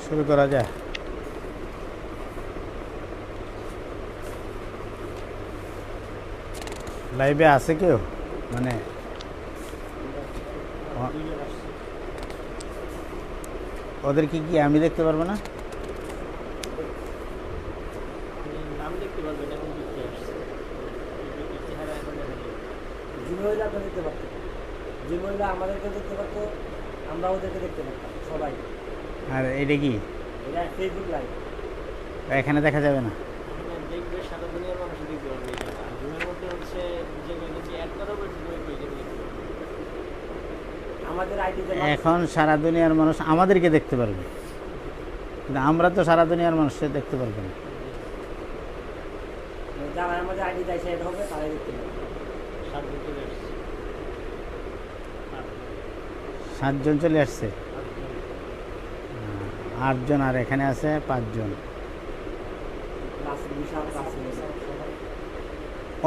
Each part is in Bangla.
শুরু করা যায়। লাইভে আছে কেউ? মানে ওদেরকে কি আমি দেখতে পারবো না? নাম দেখতে পারবেন এখন দেখতে আসছে চেহারা এখন দেখা যায়। জিমইলে আপনি দেখতে পারতেন, জিমইলে আমাদেরকে দেখতে পারতো, আমরা ওদেরকে দেখতে পারতাম সবাই। আর এটা কি এটা ফেসবুক লাইভ, এখানে দেখা যাবে না? দেখবে সারা দুনিয়ার মানুষ দেখতে পারবে এটা। আর জুমের মধ্যে হচ্ছে যে কয়েকজন অ্যাড করা হবে ওই কয়েকজন দেখতে পারবে। আমাদের আইডিতে এখন সারা দুনিয়ার মানুষ আমাদেরকে দেখতে পারবে, কিন্তু আমরা তো সারা দুনিয়ার মানুষকে দেখতে পারবো না। যারা আমাদের আইডিতে এসে অ্যাড হবে তারাই দেখতে পারবে। 7 জন চলে আসছে। 7 জন চলে আসছে, 8 জন। 8 জন, আর এখানে আছে 5 জন। রাসেল বিশাল, রাসেল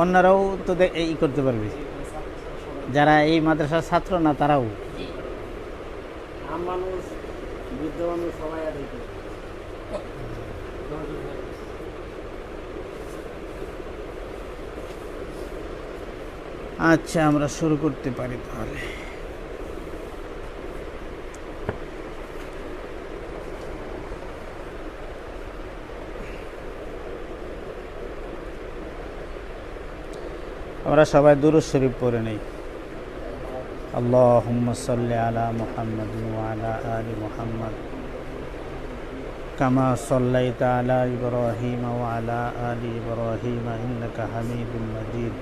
অন্যরাও তো এই করতে পারবে, যারা এই মাদ্রাসার ছাত্র না তারাও। আম মানুষ, বৃদ্ধ মানুষ সবাই আর দেখবে। 10 জন হয়ে গেছে। আচ্ছা, আমরা শুরু করতে পারি তাহলে। আমরা সবাই দুরূদ শরীফ পড়ে নেই। আল্লাহুম্মা সাল্লি আলা মুহাম্মাদিন ওয়া আলা আলি মুহাম্মাদ কামা সাল্লাইতা আলা ইব্রাহিম ওয়া আলা আলি ইব্রাহিম ইন্নাকা হামিদুম মাজিদ।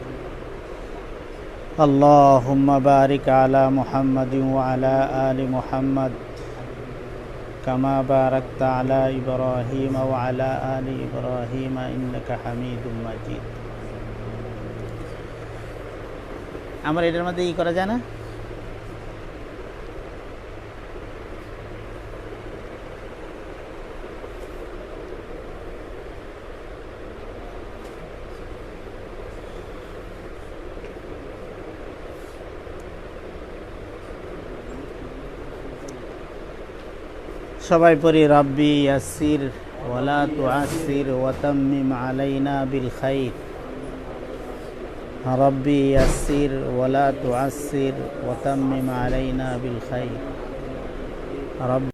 আল্লাহুম্মা বারিক আলা মুহাম্মাদিন ওয়া আলা আলি মুহাম্মাদ কামা বারাকতা আলা ইব্রাহিম ওয়া আলা আলি ইব্রাহিম ইন্নাকা হামিদুম মাজিদ। আমার এটার মধ্যে ই করা যায় না? সবাই পড়ি রাব্বি ইয়াসসির ওয়ালা তুআসসির ওয়া তাম্মিম আলাইনা বিল খাইর। রাব্বি ইয়াসসির ওয়ালা তুআসসির ওয়া তাম্মিম আলাইনা বিল খাইর। রব্বি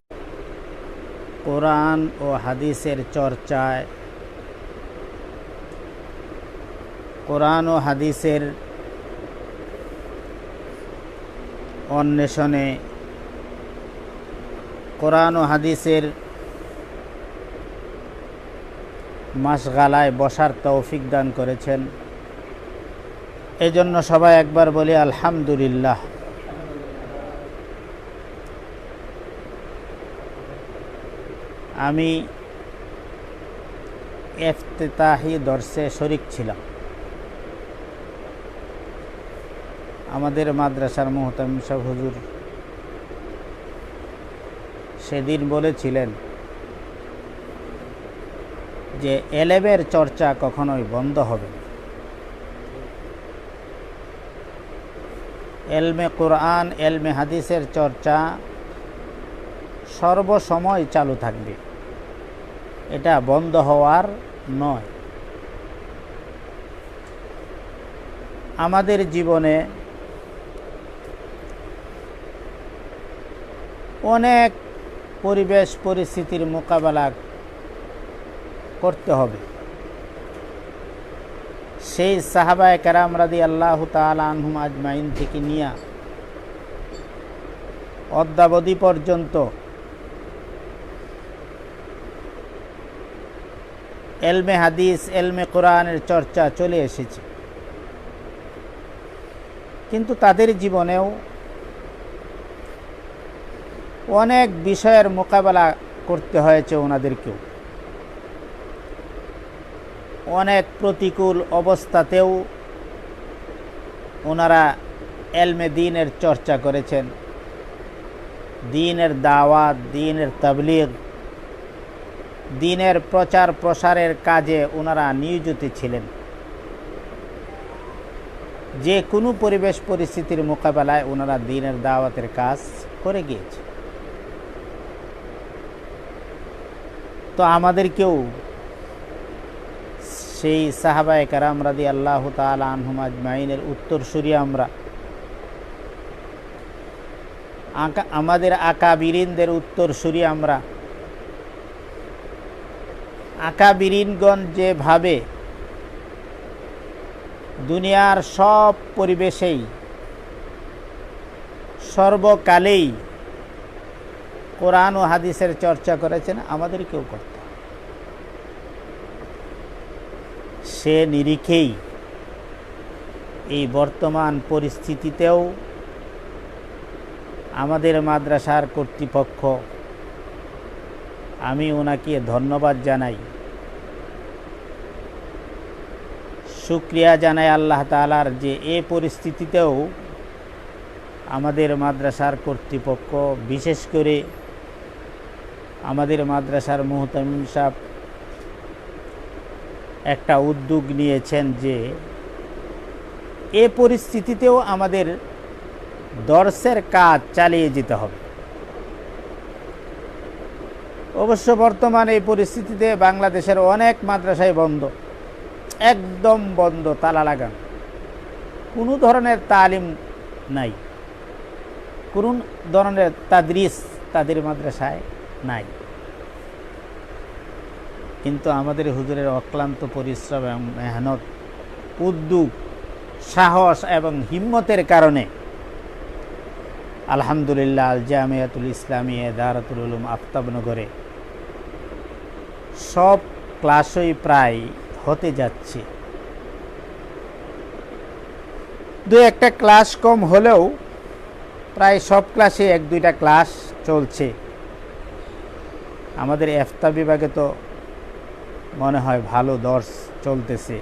কোরআন ও হাদিসের চর্চায়, কোরআন ও হাদিসের অন্বেষণে, কোরআন ও হাদিসের মাশগালায় বসার তৌফিক দান করেছেন। এজন্য সবাই একবার বলি আলহামদুলিল্লাহ। আমি ইফতিতাহি দর্সে শরীক ছিলাম। আমাদের মাদ্রাসার মুহতামিম সাহেব হুজুর সেদিন বলেছিলেন যে এলেমের চর্চা কখনোই বন্ধ হবে না। এলমে কোরআন, এলমে হাদিসের চর্চা সর্বসময় চালু থাকবে, এটা বন্ধ হওয়ার নয়। আমাদের জীবনে অনেক পরিবেশ পরিস্থিতির মোকাবেলা করতে হবে। সেই সাহাবায়ে কেরাম রাদিয়াল্লাহু তাআলা আনহুম আজমাইন থেকে নিয়ে অদ্যাবধি পর্যন্ত এলমে হাদিস, এলমে কোরআনের চর্চা চলে এসেছে, কিন্তু তাদের জীবনেও অনেক বিষয়ের মোকাবেলা করতে হয়েছে ওনাদেরকেও। অনেক প্রতিকূল অবস্থাতেও ওনারা এলমে দ্বীনের চর্চা করেছেন, দ্বীনের দাওয়াত, দ্বীনের তাবলীগ, দ্বীনের প্রচার প্রসারের কাজে ওনারা নিয়োজিত ছিলেন। যে কোনো পরিবেশ পরিস্থিতির মোকাবেলায় ওনারা দ্বীনের দাওয়াতের কাজ করে গিয়েছে। তো আমাদেরকেও সেই সাহাবায়ে কেরাম রাদিয়াল্লাহু তাআলা আনহুম আজমাইনের উত্তরসূরি আমরা, আমাদের আকাবিরিনদের উত্তরসূরি আমরা। আকাবিরিনগণ যেভাবে দুনিয়ার সব পরিবেশেই সর্বকালেই কোরআন ও হাদিসের চর্চা করেছেন, আমাদেরকেও করতে হবে। সে নিরিখেই এই বর্তমান পরিস্থিতিতেও আমাদের মাদ্রাসার কর্তৃপক্ষ, আমি ওনাকে ধন্যবাদ জানাই, শুকরিয়া জানাই আল্লাহ তাআলার যে এই পরিস্থিতিতেও আমাদের মাদ্রাসার কর্তৃপক্ষ, বিশেষ করে আমাদের মাদ্রাসার মুহতামিম সাহেব একটা উদ্যোগ নিয়েছেন যে এই পরিস্থিতিতেও আমাদের দর্সের কাজ চালিয়ে যেতে হবে। অবশ্য বর্তমানে এই পরিস্থিতিতে বাংলাদেশের অনেক মাদ্রাসায় বন্ধ, একদম বন্ধ, তালা লাগানো, কোনো ধরনের তালিম নাই, কোনো ধরনের তাদরিস তাদের মাদ্রাসায় নাই। কিন্তু আমাদের হুজুরের অক্লান্ত পরিশ্রম এবং মেহনত, উদ্যোগ, সাহস এবং হিম্মতের কারণে আলহামদুলিল্লাহ আল জামিয়াতুল ইসলামিয়া দারাতুল উলুম আফতাবনগরে সব ক্লাসই প্রায় হতে যাচ্ছে। দু একটা ক্লাস কম হলেও প্রায় সব ক্লাসে এক দুইটা ক্লাস চলছে। আমাদের ইফতা বিভাগে তো মনে হয় ভালো দর্স চলতেছে,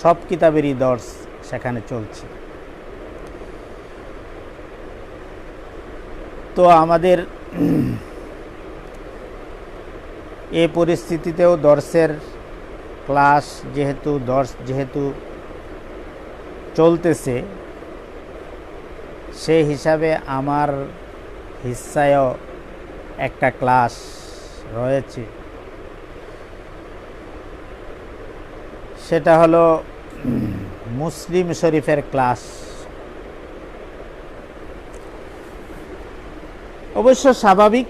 সব কিতাবেরই দর্স সেখানে চলছে। তো আমাদের এই পরিস্থিতিতেও দর্সের ক্লাস যেহেতু চলতেছে, সেই হিসাবে আমার হিস্সায়ও একটা ক্লাস রয়েছে। সেটা হলো মুসলিম শরীফের ক্লাস। অবশ্য স্বাভাবিক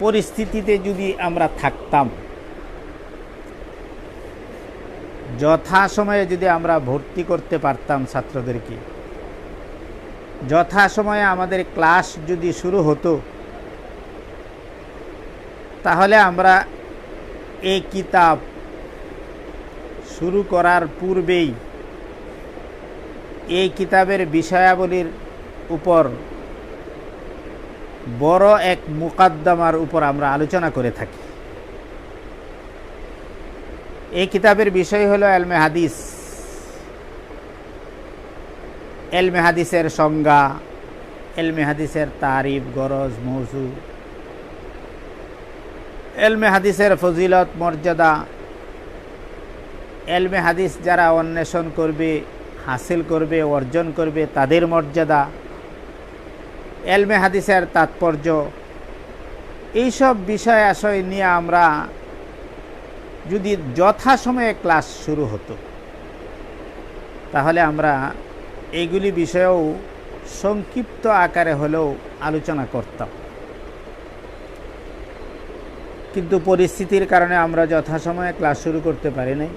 পরিস্থিতিতে যদি আমরা থাকতাম, যথাসময়ে যদি আমরা ভর্তি করতে পারতাম ছাত্রদেরকে, যথাসময়ে আমাদের ক্লাস যদি শুরু হতো, তাহলে আমরা এই কিতাব শুরু করার পূর্বেই এই কিতাবের বিষয়াবলীর উপর বড় এক মুকাদ্দমার উপর আমরা আলোচনা করে থাকি। এই কিতাবের বিষয় হলো ইলমে হাদিস। ইলমে হাদিসের সংজ্ঞা, ইলমে হাদিসের তারিফ, গরজ, মওজু, ইলমে হাদিসের ফজিলত, মর্যাদা, ইলমে হাদিস যারা অন্বেষণ করবে, হাসিল করবে, অর্জন করবে, তাদের মর্যাদা, ইলমে হাদিসের তাৎপর্য, এইসব বিষয় আশয় নিয়ে আমরা যদি যথাসময়ে ক্লাস শুরু হতো, তাহলে আমরা এইগুলি বিষয়েও সংক্ষিপ্ত আকারে হলেও আলোচনা করতাম। কিন্তু পরিস্থিতির কারণে আমরা যথাসময়ে ক্লাস শুরু করতে পারি নাই।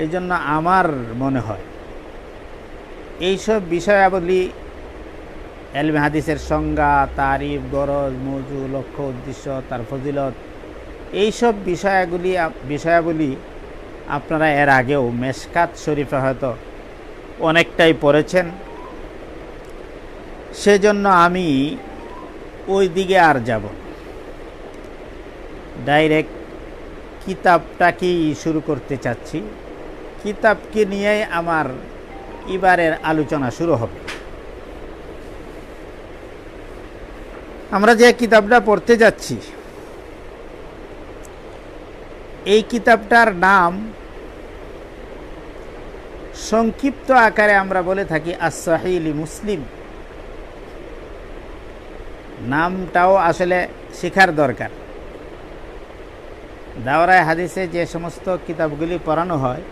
এই জন্য আমার মনে হয় এইসব বিষয়াবলী, ইলমে হাদিসের সংজ্ঞা, তারিফ, গরজ, মওজু, লক্ষ্য, উদ্দেশ্য, তার ফজিলত, এইসব বিষয়াবলী আপনারা এর আগেও মেশকাত শরীফে হয়তো অনেকটাই পড়েছেন। সেজন্য আমি ওই দিকে আর যাব, ডাইরেক্ট কিতাবটাকেই শুরু করতে চাচ্ছি। কিতাবকে নিয়েই আমার এবারের আলোচনা শুরু হবে। আমরা যে কিতাবটা পড়তে যাচ্ছি, এই কিতাবটার নাম সংক্ষিপ্ত আকারে আমরা বলে থাকি আস-সহিহ মুসলিম। নামটাও আসলে শেখার দরকার। দাওরায়ে হাদিসে যে সমস্ত কিতাবগুলি পড়ানো হয়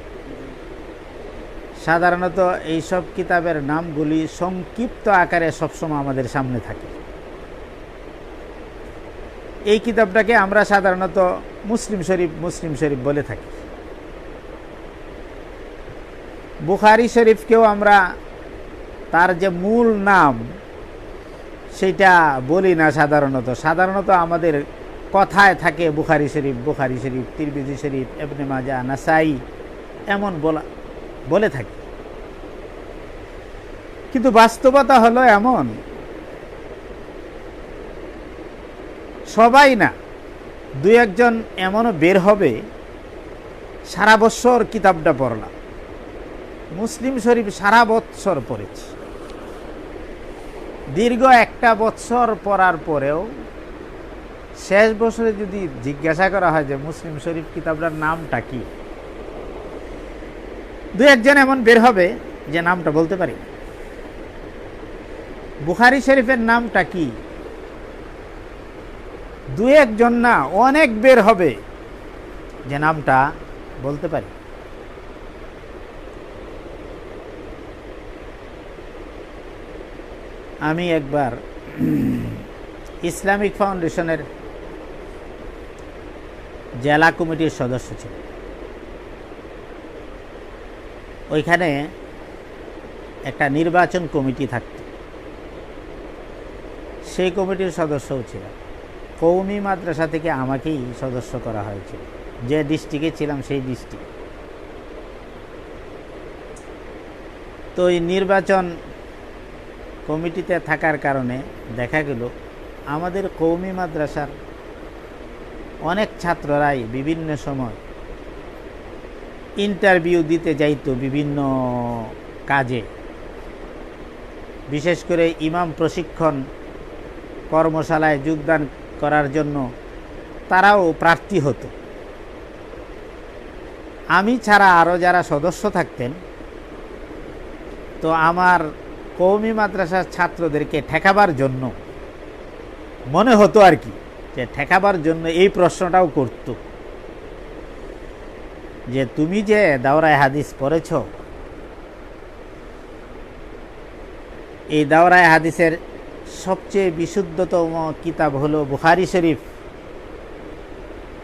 সাধারণত এইসব কিতাবের নামগুলি সংক্ষিপ্ত আকারে সবসময় আমাদের সামনে থাকে। এই কিতাবটাকে আমরা সাধারণত মুসলিম শরীফ বলে থাকি। বুখারী শরীফকেও আমরা তার যে মূল নাম সেটা বলি না। সাধারণত আমাদের কথায় থাকে বুখারী শরীফ, তিরমিজি শরীফ, ইবনে মাজাহ, নাসাই এমন বলে থাকি। কিন্তু বাস্তবতা হলো এমন, সবাই না, দুই একজন এমনও বের হবে সারা বছর কিতাবটা পড়লাম। মুসলিম শরীফ সারা বছর পড়েছি। দীর্ঘ একটা বছর পড়ার পরেও শেষ বছরে যদি জিজ্ঞাসা করা হয় যে মুসলিম শরীফ কিতাবটার নামটা কি, দুই একজন এমন বের হবে যে নামটা বলতে পারি। বুখারী শরীফের নামটা কি, দুই একজন না, অনেক বের হবে যে নামটা বলতে পারি। আমি একবার ইসলামিক ফাউন্ডেশনের জেলা কমিটির সদস্য ছিলাম। ওইখানে একটা নির্বাচন কমিটি থাকত, সেই কমিটির সদস্যও ছিলাম। কওমি মাদ্রাসা থেকে আমাকেই সদস্য করা হয়েছিল, যে ডিস্ট্রিক্টে ছিলাম সেই ডিস্ট্রিক্ট। তো এই নির্বাচন কমিটিতে থাকার কারণে দেখা গেল আমাদের কওমি মাদ্রাসার অনেক ছাত্ররাই বিভিন্ন সময় ইন্টারভিউ দিতে যাইতো বিভিন্ন কাজে, বিশেষ করে ইমাম প্রশিক্ষণ কর্মশালায় যোগদান করার জন্য তারাও প্রার্থী হতো। আমি ছাড়া আরও যারা সদস্য থাকতেন, তো আমার কওমি মাদ্রাসার ছাত্রদেরকে ঠেকাবার জন্য মনে হতো আর কি, যে ঠেকাবার জন্য এই প্রশ্নটাও করত যে তুমি যে দাওরায়ে হাদিস পড়েছ, এই দাওরায়ে হাদিসের সবচেয়ে বিশুদ্ধতম কিতাব হলো বুখারী শরীফ,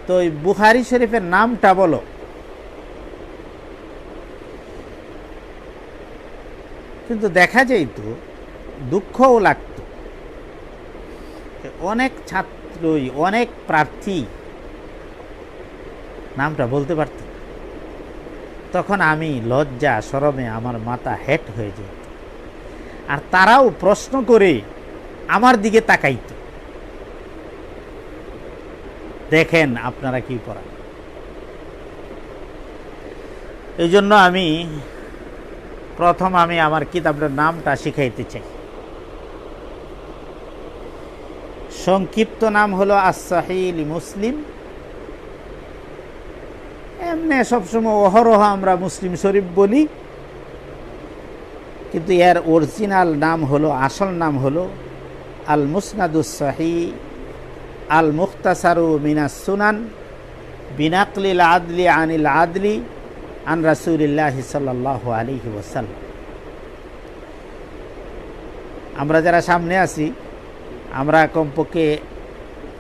তো এই বুখারী শরীফের নামটা বলো। কিন্তু দেখা যাইত, দুঃখও লাগত, অনেক ছাত্রই, অনেক প্রার্থী নামটা বলতে পারত। তখন আমি লজ্জা শরমে আমার মাথা হেট হয়ে যেত, আর তারাও প্রশ্ন করে আমার দিকে তাকাইত, দেখেন আপনারা কি পড়ান। এই জন্য প্রথম আমি আমার কিতাবের নামটা শিখাইতে চাই। সংক্ষিপ্ত নাম হলো as-Sahih li মুসলিম। এমনি সবসময় অহরহ আমরা মুসলিম শরীফ বলি, কিন্তু এর অরিজিনাল নাম হলো, আসল নাম হলো আল মুসনাদুস সহিহ আল মুখতাসারু মিনাস সুনান বিনাকলিল আদলি আনিল আদলি আন রাসূলিল্লাহি সাল্লাল্লাহু আলাইহি ওয়াসাল্লাম। আমরা যারা সামনে আছি, আমরা কমপক্ষে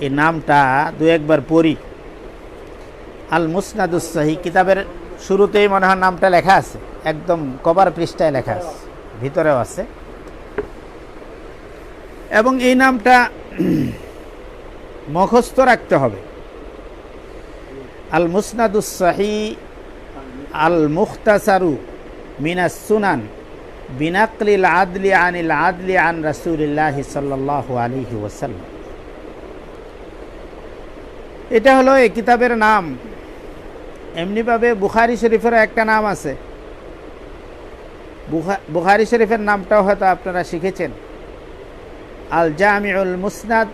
এই নামটা দু একবার পড়ি। আল মুসনাদুস সহিহ কিতাবের শুরুতেই মনে হয় নামটা লেখা আছে, একদম কভার পৃষ্ঠায় লেখা আছে, ভিতরেও আছে। এবং এই নামটা মুখস্থ রাখতে হবে। আল মুসনাদুস সহিহ আল মুখতাসারু মিনাস সুনান বিনাকলিল আদলি আনিল আদলি আন রাসূলিল্লাহি সাল্লাল্লাহু আলাইহি ওয়াসাল্লাম। এটা হলো এই কিতাবের নাম। এমনিভাবে বুখারী শরীফেরও একটা নাম আছে। বুখারী শরীফের নামটাও হয়তো আপনারা শিখেছেন, আল জামিউল মুসনাদ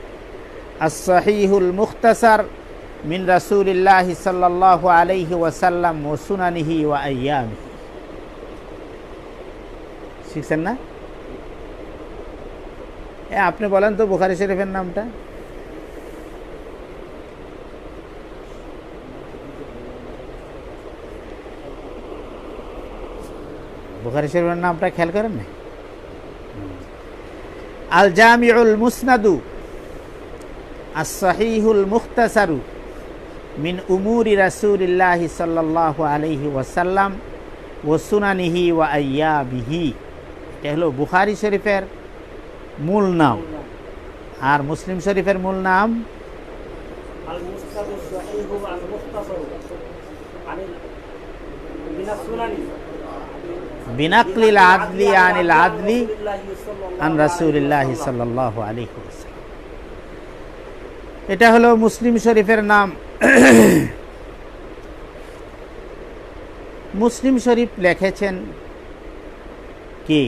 as-সহিহুল মুখতাসার মিন রাসূলিল্লাহি সাল্লাল্লাহু আলাইহি ওয়াসাল্লাম ওয়া সুনানিহি ওয়া আইয়ামিহি। শিখছেন না? আপনি বলেন তো বুখারী শরীফের নামটা। বুখারী শরীফের নামটা খেয়াল করেন না? আল Jamiul মুসনাদু as-sahihul mukhtasaru min umuri rasulillahi sallallahu alayhi wa sallam wa sunanihi wa ayyabihi। এটা হলো বুখারী শরীফের মূল নাম। আর মুসলিম শরীফের মূল নাম আল মুসনাদু সাহিহু আল মুখতাসারু আনিল বিনা সুনানি বিনাকলিল আদলি আনিল আদলি আন রাসূলিল্লাহি সাল্লাল্লাহু আলাইহি ওয়াসাল্লাম। এটা হলো মুসলিম শরীফের নাম। মুসলিম শরীফ লিখেছেন কে?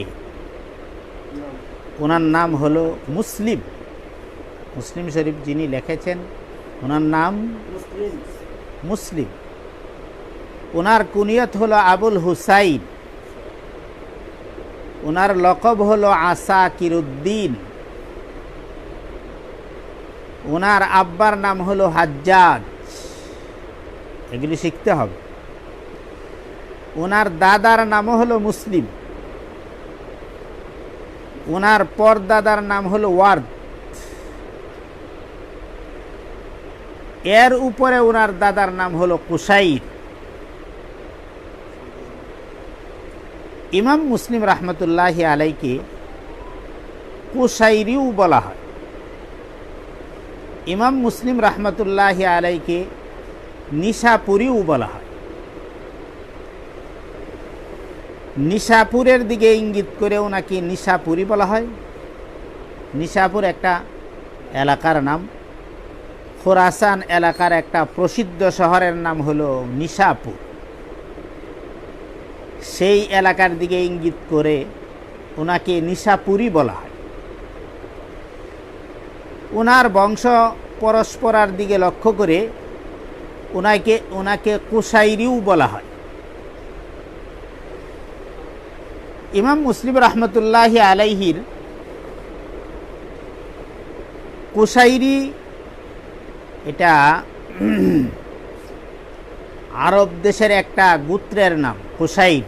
ওনার নাম হলো মুসলিম। মুসলিম শরীফ যিনি লিখেছেন ওনার নাম মুসলিম। ওনার কুনিয়ত হলো আবুল হুসাইন। ওনার লকব হলো আসাকিরউদ্দিন। ওনার আব্বার নাম হলো হাজ্জাজ। এগুলি শিখতে হবে। ওনার দাদার নামও হলো মুসলিম। ওনার পরদাদার নাম হলো ওয়ার্দ। এর উপরে ওনার দাদার নাম হলো কুসাইর। ইমাম মুসলিম রহমতুল্লাহি আলাইকে কুসাইরিও বলা হয়। ইমাম মুসলিম রহমতুল্লাহি আলাইকে নিশাপুরিও বলা হয়। নিশাপুরের দিকে ইঙ্গিত করে ওনাকে নিশাপুরি বলা হয়। নিশাপুর একটা এলাকার নাম। খোরাসান এলাকার একটা প্রসিদ্ধ শহরের নাম হলো নিশাপুর। সেই এলাকার দিকে ইঙ্গিত করে ওনাকে নিশাপুরি বলা হয়। ওনার বংশ পরস্পরার দিকে লক্ষ্য করে ওনাকে কুসাইরিও বলা হয়। ইমাম মুসলিম রহমতুল্লাহি আলাইহির কুসাইরি এটা আরব দেশের একটা গোত্রের নাম কুসাইর।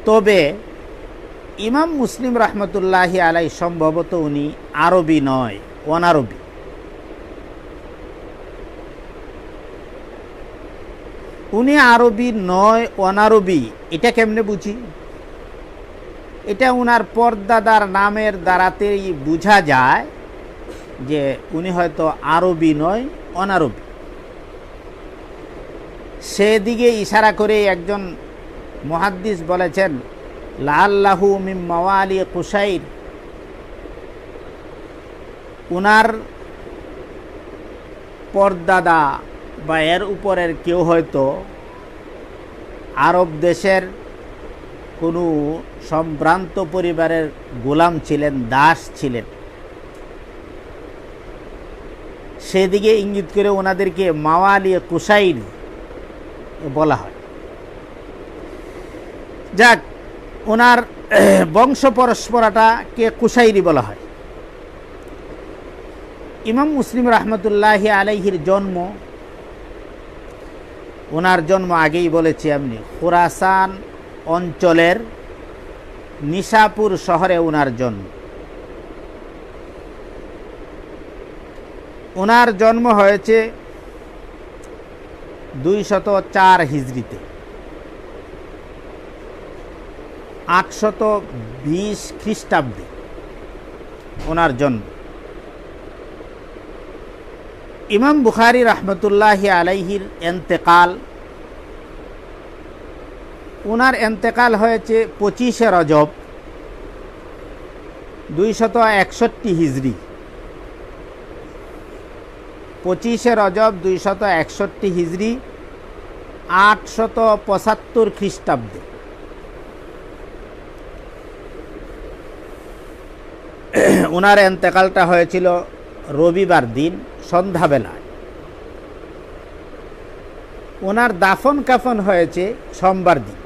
তবে ইমাম মুসলিম রহমতুল্লাহি আলাই সম্ভবত উনি আরবি নয়, অনারবি। উনি আরবি নয়, অনারবি। এটা কেমনে বুঝি? এটা উনার পরদাদার নামের দ্বারাতেই বোঝা যায় যে উনি হয়তো আরবি নয়, অনারবি। সেদিকে ইশারা করে একজন মুহাদ্দিস বলেছেন লাআল্লাহু মিন মাওয়ালি কুসাইর। উনার পরদাদা বা এর উপরের কেউ হয়তো আরব দেশের কোনো সম্ভ্রান্ত পরিবারের গোলাম ছিলেন, দাস ছিলেন। সেদিকে ইঙ্গিত করে ওনাদেরকে মাওয়ালি কুসাইর বলা হয়। যাক, ওনার বংশ পরস্পরাটাকে কুসাইরি বলা হয়। ইমাম মুসলিম রহমতুল্লাহি আলাইহির জন্ম, ওনার জন্ম আগেই বলেছি আমি, খোরাসান অঞ্চলের নিশাপুর শহরে ওনার জন্ম। ওনার জন্ম হয়েছে 204 হিজরিতে, 820 খ্রিস্টাব্দে ওনার জন্ম। ইমাম বুখারী রহমতুল্লাহি আলাইহির এন্তেকাল, ওনার এন্তেকাল হয়েছে 25শে রজব 261 হিজরি। 25শে রজব 261 হিজরি, 875 খ্রিস্টাব্দে। ওনার এন্তেকালটা হয়েছিল রবিবার দিন সন্ধ্যাবেলায়। ওনার দাফন কাফন হয়েছে সোমবার দিন।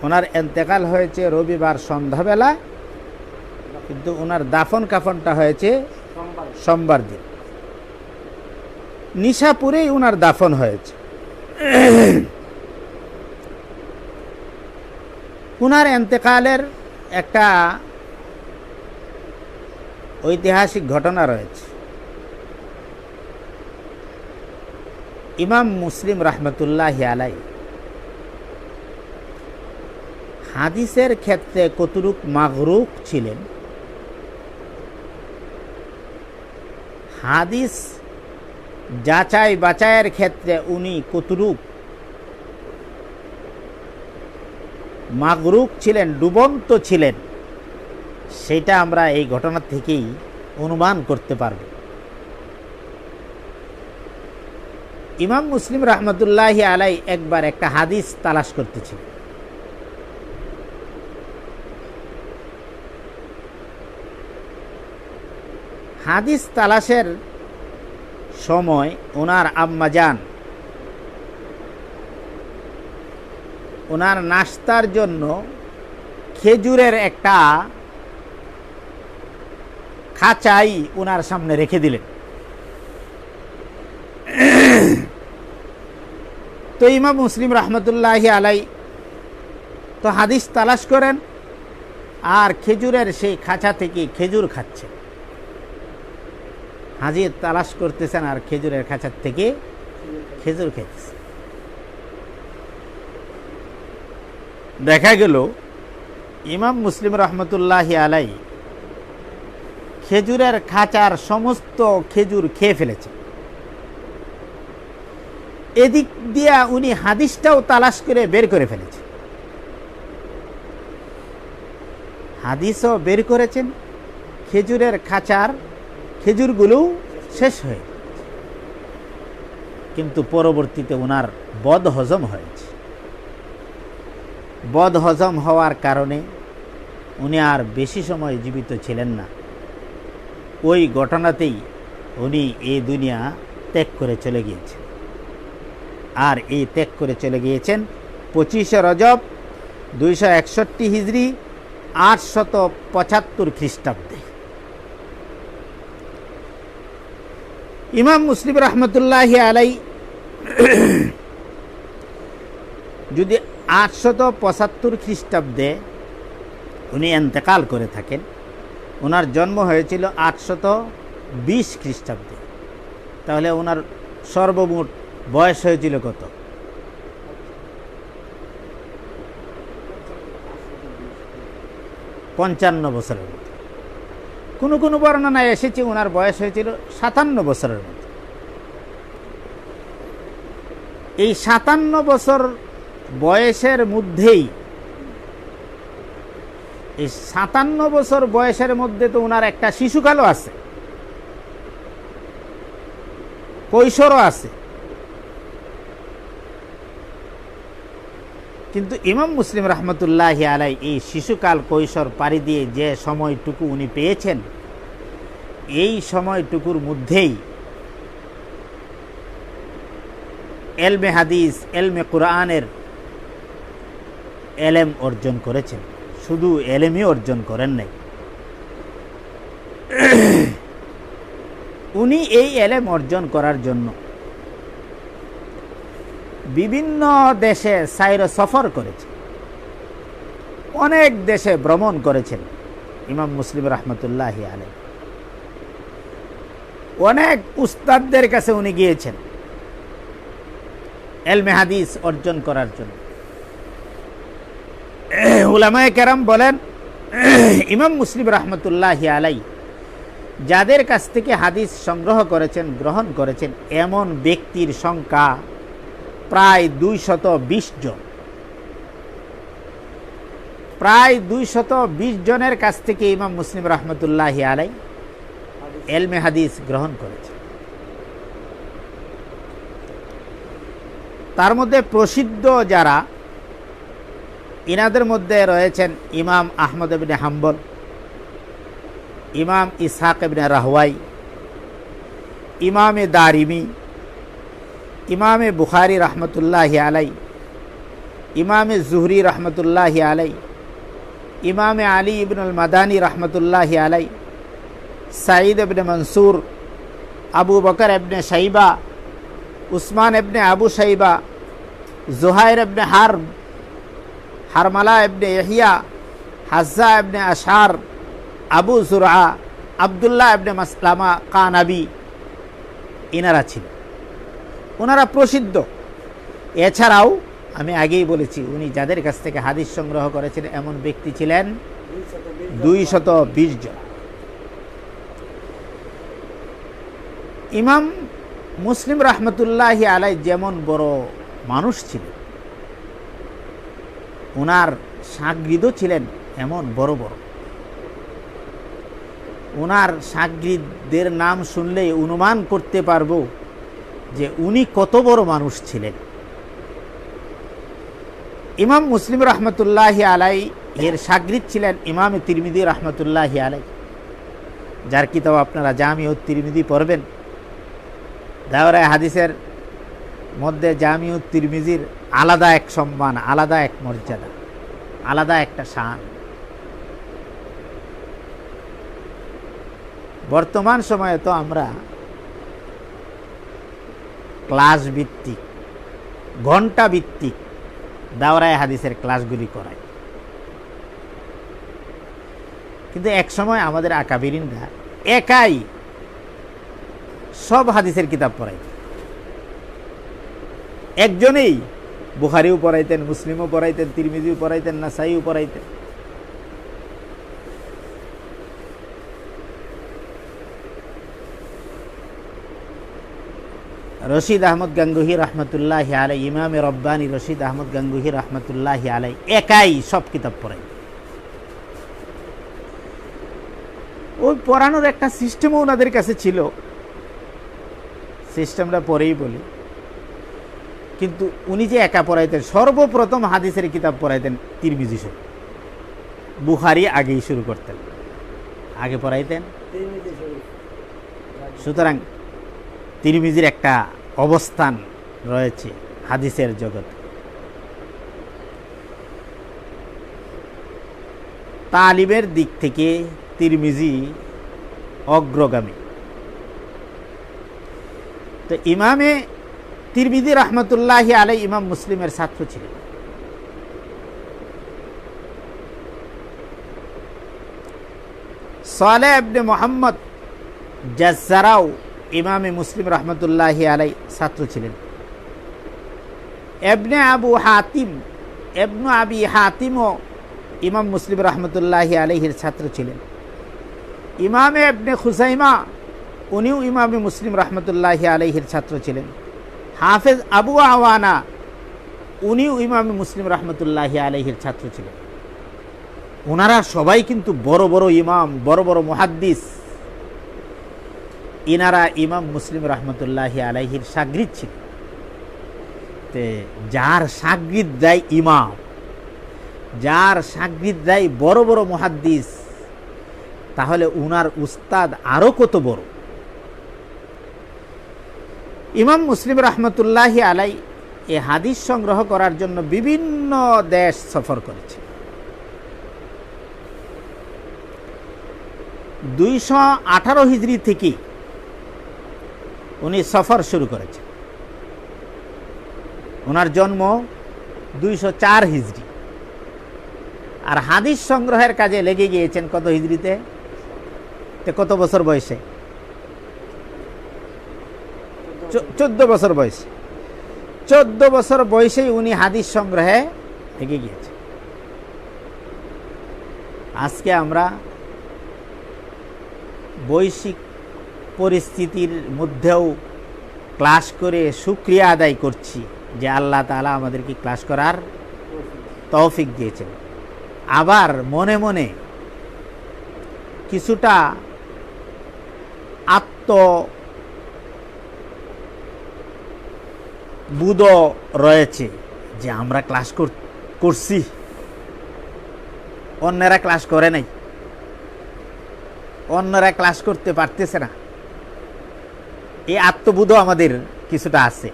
ওনার এন্তেকাল হয়েছে রবিবার সন্ধ্যাবেলা, কিন্তু ওনার দাফন কাফনটা হয়েছে সোমবার দিন। নিশাপুরেই ওনার দাফন হয়েছে। উনার এন্তেকালের একটা ঐতিহাসিক ঘটনা রয়েছে। ইমাম মুসলিম রহমতুল্লাহি আলাই হাদিসের ক্ষেত্রে কতটুক মাগরুক ছিলেন, হাদিস যাচাই বাছাইয়ের ক্ষেত্রে উনি কতটুক মাগরুক ছিলেন, ডুবন্ত ছিলেন, সেটা আমরা এই ঘটনা থেকেই অনুমান করতে পারব। ইমাম মুসলিম রহমতুল্লাহি আলাই একবার একটা হাদিস তালাশ করতেছিল। হাদিস তালাশের সময় ওনার আম্মাজান ওনার নাস্তার জন্য খেজুরের একটা খাঁচাই ওনার সামনে রেখে দিলেন। তো ইমাম মুসলিম রহমতুল্লাহি আলাই তো হাদিস তালাশ করেন আর খেজুরের সেই খাঁচা থেকে খেজুর খাচ্ছেন। হাজির তালাশ করতেছেন আর খেজুরের খাঁচার থেকে খেজুর খেতেছেন। দেখা গেল ইমাম মুসলিম রহমতুল্লাহি আলাই খেজুরের খাঁচার সমস্ত খেজুর খেয়ে ফেলেছে। এদিক দিয়া উনি হাদিসটাও তালাশ করে বের করে ফেলেছে, হাদিসও বের করেছেন, খেজুরের খাঁচার খেজুরগুলো শেষ হয়ে, কিন্তু পরবর্তীতে ওনার বদ হজম হয়েছে। বদ হজম হওয়ার কারণে উনি আর বেশি সময় জীবিত ছিলেন না। ওই ঘটনাতেই উনি এই দুনিয়া ত্যাগ করে চলে গিয়েছেন। আর এই ত্যাগ করে চলে গিয়েছেন 25 রজব 261 হিজরি 875 খ্রিস্টাব্দে। ইমাম মুসলিম রহমতুল্লাহি আলাই যদি 875 খ্রিস্টাব্দে উনি এন্তেকাল করে থাকেন, ওনার জন্ম হয়েছিল 820 খ্রিস্টাব্দে, তাহলে ওনার সর্বমোট বয়স হয়েছিল কত? 55 বছরের মতো। কোনো কোনো বর্ণনায় এসেছে ওনার বয়স হয়েছিল 57 বছরের মতো। এই 57 বছর বয়সের মধ্যেই, এই 57 বছর বয়সের মধ্যে তো ওনার একটা শিশুকালও আছে, কৈশোরও আছে। কিন্তু ইমাম মুসলিম রহমতুল্লাহি আলাই এই শিশুকাল কৈশোর পাড়ি দিয়ে যে সময়টুকু উনি পেয়েছেন, এই সময়টুকুর মধ্যেই এলমে হাদিস, এলমে কুরআনের এলেম অর্জন করেছেন। শুধু এলেমই অর্জন করেন নাই, উনি এই এলেম অর্জন করার জন্য বিভিন্ন দেশে সাইর সফর করেছেন, অনেক দেশে ভ্রমণ করেছেন ইমাম মুসলিম রহমতুল্লাহি আলাই। অনেক উস্তাদদের কাছে উনি গিয়েছেন এলমে হাদিস অর্জন করার জন্য। উলামায়ে কেরাম বলেন, ইমাম মুসলিম রহমতুল্লাহি আলাই যাদের কাছ থেকে হাদিস সংগ্রহ করেছেন, গ্রহণ করেছেন, এমন ব্যক্তির সংখ্যা প্রায় 220 জন। প্রায় 220 জনের কাছ থেকে ইমাম মুসলিম রহমতুল্লাহি আলাই এলমে হাদিস গ্রহণ করেছে। তার মধ্যে প্রসিদ্ধ যারা, ইনাদের মধ্যে রয়েছেন ইমাম আহমদ ইবনে হাম্বল, ইমাম ইসহাক ইবনে রাহওয়াই, ইমামে দারিমি, ইমামে বুখারি রহমতুল্লাহি আলাই, ইমামে জুহরি রহমতুল্লাহি আলাই, ইমামে আলী ইবনুল মাদানী রহমতুল্লাহি আলাই, সাঈদ ইবনে মনসুর, আবু বকর ইবনে শাইবা, উসমান ইবনে আবু শাইবা, জুহাইর ইবনে হারব, হারমালা ইবনে ইহইয়া, হাজ্জা ইবনে আশার, আবু জুরআ, আব্দুল্লাহ ইবনে মাসলামা কানাবি, এনারা ছিল, ওনারা প্রসিদ্ধ। এছাড়াও আমি আগেই বলেছি উনি যাদের কাছ থেকে হাদিস সংগ্রহ করেছেন এমন ব্যক্তি ছিলেন 220 জন। ইমাম মুসলিম রাহমাতুল্লাহি আলাইহি যেমন বড় মানুষ ছিলেন, ওনার শাগরিদও ছিলেন এমন বড় বড়। ওনার শাগরিদদের নাম শুনলেই অনুমান করতে পারবো যে উনি কত বড় মানুষ ছিলেন। ইমাম মুসলিম রাহমাতুল্লাহি আলাইহি এর শাগরিদ ছিলেন ইমাম তিরমিজি রাহমাতুল্লাহি আলাইহি, যার কিতাব আপনারা জামিউত তিরমিজি পড়বেন। দাওরায়ে হাদিসের মধ্যে জামিউত তিরমিজির আলাদা এক সম্মান, আলাদা এক মর্যাদা, আলাদা একটা শান। বর্তমান সময়ে তো আমরা ক্লাস ভিত্তিক, ঘন্টা ভিত্তিক দাওরায়ে হাদিসের ক্লাসগুলি করাই, কিন্তু এক সময় আমাদের আকাবিরিনরা একাই সব হাদিসের কিতাব পড়াইতেন। একজনেই বুখারীও পড়াইতেন, মুসলিমও পড়াইতেন, তিরমিজিও পড়াইতেন, নাসাইও পড়াইতেন। রশিদ আহমদ গাঙ্গুহি রহমতুল্লাহি আলাই, ইমামে রব্বানি রশিদ আহমদ গাঙ্গুহি রহমতুল্লাহি আলাই একাই সব কিতাব পড়াই। ওই পড়ানোর একটা সিস্টেমও ওনাদের কাছে ছিল, সিস্টেমটা পরেই বলি। কিন্তু উনি যে একা পড়াইতেন, সর্বপ্রথম হাদিসের কিতাব পড়াইতেন তিরমিজি শরীফ, বুখারী আগেই শুরু করতেন, আগে পড়াইতেন। সুতরাং তিরমিজির একটা অবস্থান রয়েছে হাদিসের জগতে। তালিমের দিক থেকে তিরমিজি অগ্রগামী। তো ইমামে তিরমিজি রহমতুল্লাহি আলাইহি ইমাম মুসলিমের ছাত্র ছিলেন। সালেহ ইবনে মুহাম্মদ জাজ্জারাও ইমামে মুসলিম রহমতুল্লাহি আলাইহি ছাত্র ছিলেন। ইবনে আবু হাতিম, ইবনে আবি হাতিমও ইমাম মুসলিম রহমতুল্লাহি আলাইহির ছাত্র ছিলেন। ইমামে ইবনে খুজাইমা, উনিও ইমামে মুসলিম রহমতুল্লাহি আলাইহির ছাত্র ছিলেন। হাফেজ আবু আওয়ানা, উনিও ইমামে মুসলিম রহমতুল্লাহি আলাইহির ছাত্র ছিলেন। ওনারা সবাই কিন্তু বড় বড় ইমাম, বড় বড় মুহাদ্দিস। ইনারা ইমাম মুসলিম রহমতুল্লাহি আলাইহির শাগরিদ ছিলেন। যার শাগরিদরাই ইমাম, যার শাগরিদরাই বড় বড় মুহাদ্দিস, তাহলে উনার উস্তাদ আরো কত বড়। ইমাম মুসলিম রহমতুল্লাহি আলাইহি এই হাদিস সংগ্রহ করার জন্য বিভিন্ন দেশ সফর করেছে। 218 হিজরি থেকে উনি সফর শুরু করেছেন। ওনার জন্ম 204 হিজরি, আর হাদিস সংগ্রহের কাজে লেগে গিয়েছেন কত হিজরিতে? কত বছর বয়সে? 14 বছর বয়সে। 14 বছর বয়সেই উনি হাদিস সংগ্রহে লেগে গিয়েছেন। আজকে আমরা বৈশ্বিক পরিস্থিতির মধ্যেও ক্লাস করে শুকরিয়া আদায় করছি যে আল্লাহ তাআলা আমাদেরকে ক্লাস করার তৌফিক দিয়েছেন। আবার মনে মনে কিছুটা আত্মবোধ রয়েছে যে আমরা ক্লাস করছি, অন্যরা ক্লাস করে নাই, অন্যরা ক্লাস করতে পারতেছে না। এই আত্মবোধ আমাদের কিছুটা আছে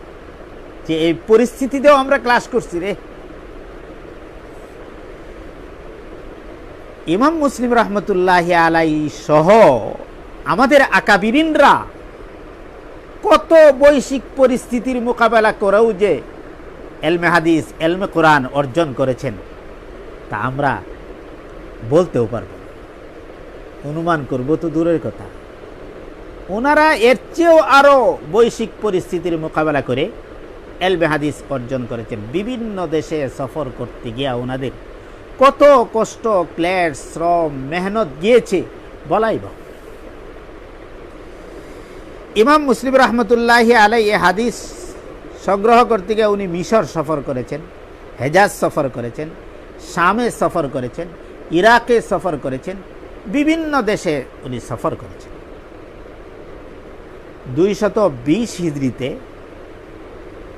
যে এই পরিস্থিতিতেও আমরা ক্লাস করছি রে। ইমাম মুসলিম রহমতুল্লাহি আলাইহি সহ আমাদের আকাবিরিনরা কত বৈশ্বিক পরিস্থিতির মোকাবেলা করেও যে এলমে হাদিস, এলমে কোরআন অর্জন করেছেন, তা আমরা বলতেও পারবো না, অনুমান করব তো দূরের কথা। ওনারা এর চেয়েও আরও বৈশ্বিক পরিস্থিতির মোকাবেলা করে এলমে হাদিস অর্জন করেছেন। বিভিন্ন দেশে সফর করতে গিয়া ওনাদের কত কষ্ট, ক্লেশ, শ্রম, মেহনত গিয়েছে বলাই বা। ইমাম মুসলিম রহমতুল্লাহি আলাই এ হাদিস সংগ্রহ করতে গিয়ে উনি মিশর সফর করেছেন, হেজাজ সফর করেছেন, শামে সফর করেছেন, ইরাকে সফর করেছেন, বিভিন্ন দেশে উনি সফর করেছেন। 220 হিজরিতে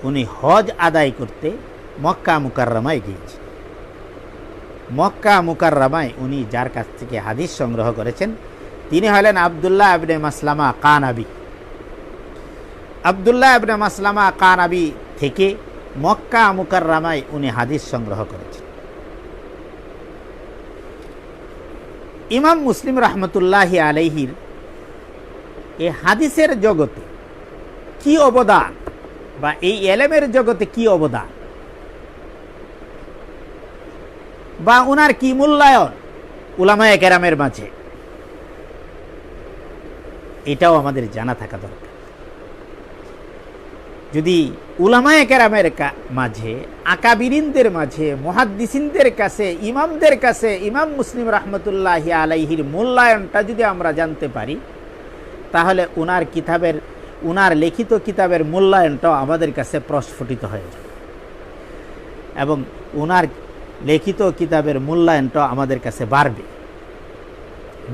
উনি হজ আদায় করতে মক্কা মুকাররমায় গিয়েছেন। মক্কা মুকাররমায় উনি যার কাছ থেকে হাদিস সংগ্রহ করেছেন তিনি হলেন আব্দুল্লাহ ইবনে মাসলামা কানাবি। আব্দুল্লাহ ইবনে মাসলামা কানাবি থেকে মক্কা মুকাররমায় উনি হাদিস সংগ্রহ করেছেন। ইমাম মুসলিম রহমতুল্লাহি আলাইহির এই হাদিসের জগতে কি অবদান, বা এই এলেমের জগতে কি অবদান, বা উনার কি মূল্যায়ন উলামায়ে কেরামের মাঝে, এটাও আমাদের জানা থাকা দরকার। যদি উলামায়ে কেরামের মাঝে, আকাবিরিনদের মাঝে, মুহাদ্দিসিনদের কাছে, ইমামদের কাছে ইমাম মুসলিম রহমতুল্লাহি আলাইহির মূল্যায়নটা যদি আমরা জানতে পারি, তাহলে উনার লিখিত কিতাবের মূল্যায়নটাও আমাদের কাছে প্রস্ফুটিত হয়ে যাবে, এবং উনার লিখিত কিতাবের মূল্যায়নটাও আমাদের কাছে বাড়বে,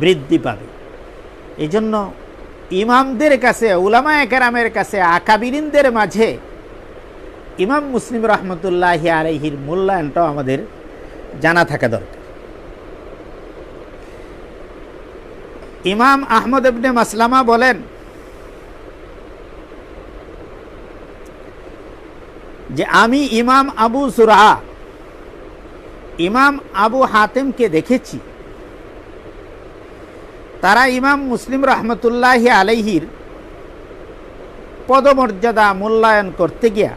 বৃদ্ধি পাবে। এই জন্য ইমামদের কাছে, উলামায়ে কেরামের কাছে, আকাবিরিনদের মাঝে ইমাম মুসলিম রহমতুল্লাহি আলাইহির মূল্যায়নটাও আমাদের জানা থাকা দরকার। ইমাম আহমদ ইবনে মাসলামা বলেন যে আমি ইমাম আবু সুরা, ইমাম আবু হাতিমকে দেখেছি, তারা ইমাম মুসলিম রহমতুল্লাহি আলাইহির পদমর্যাদা মূল্যায়ন করতে গিয়া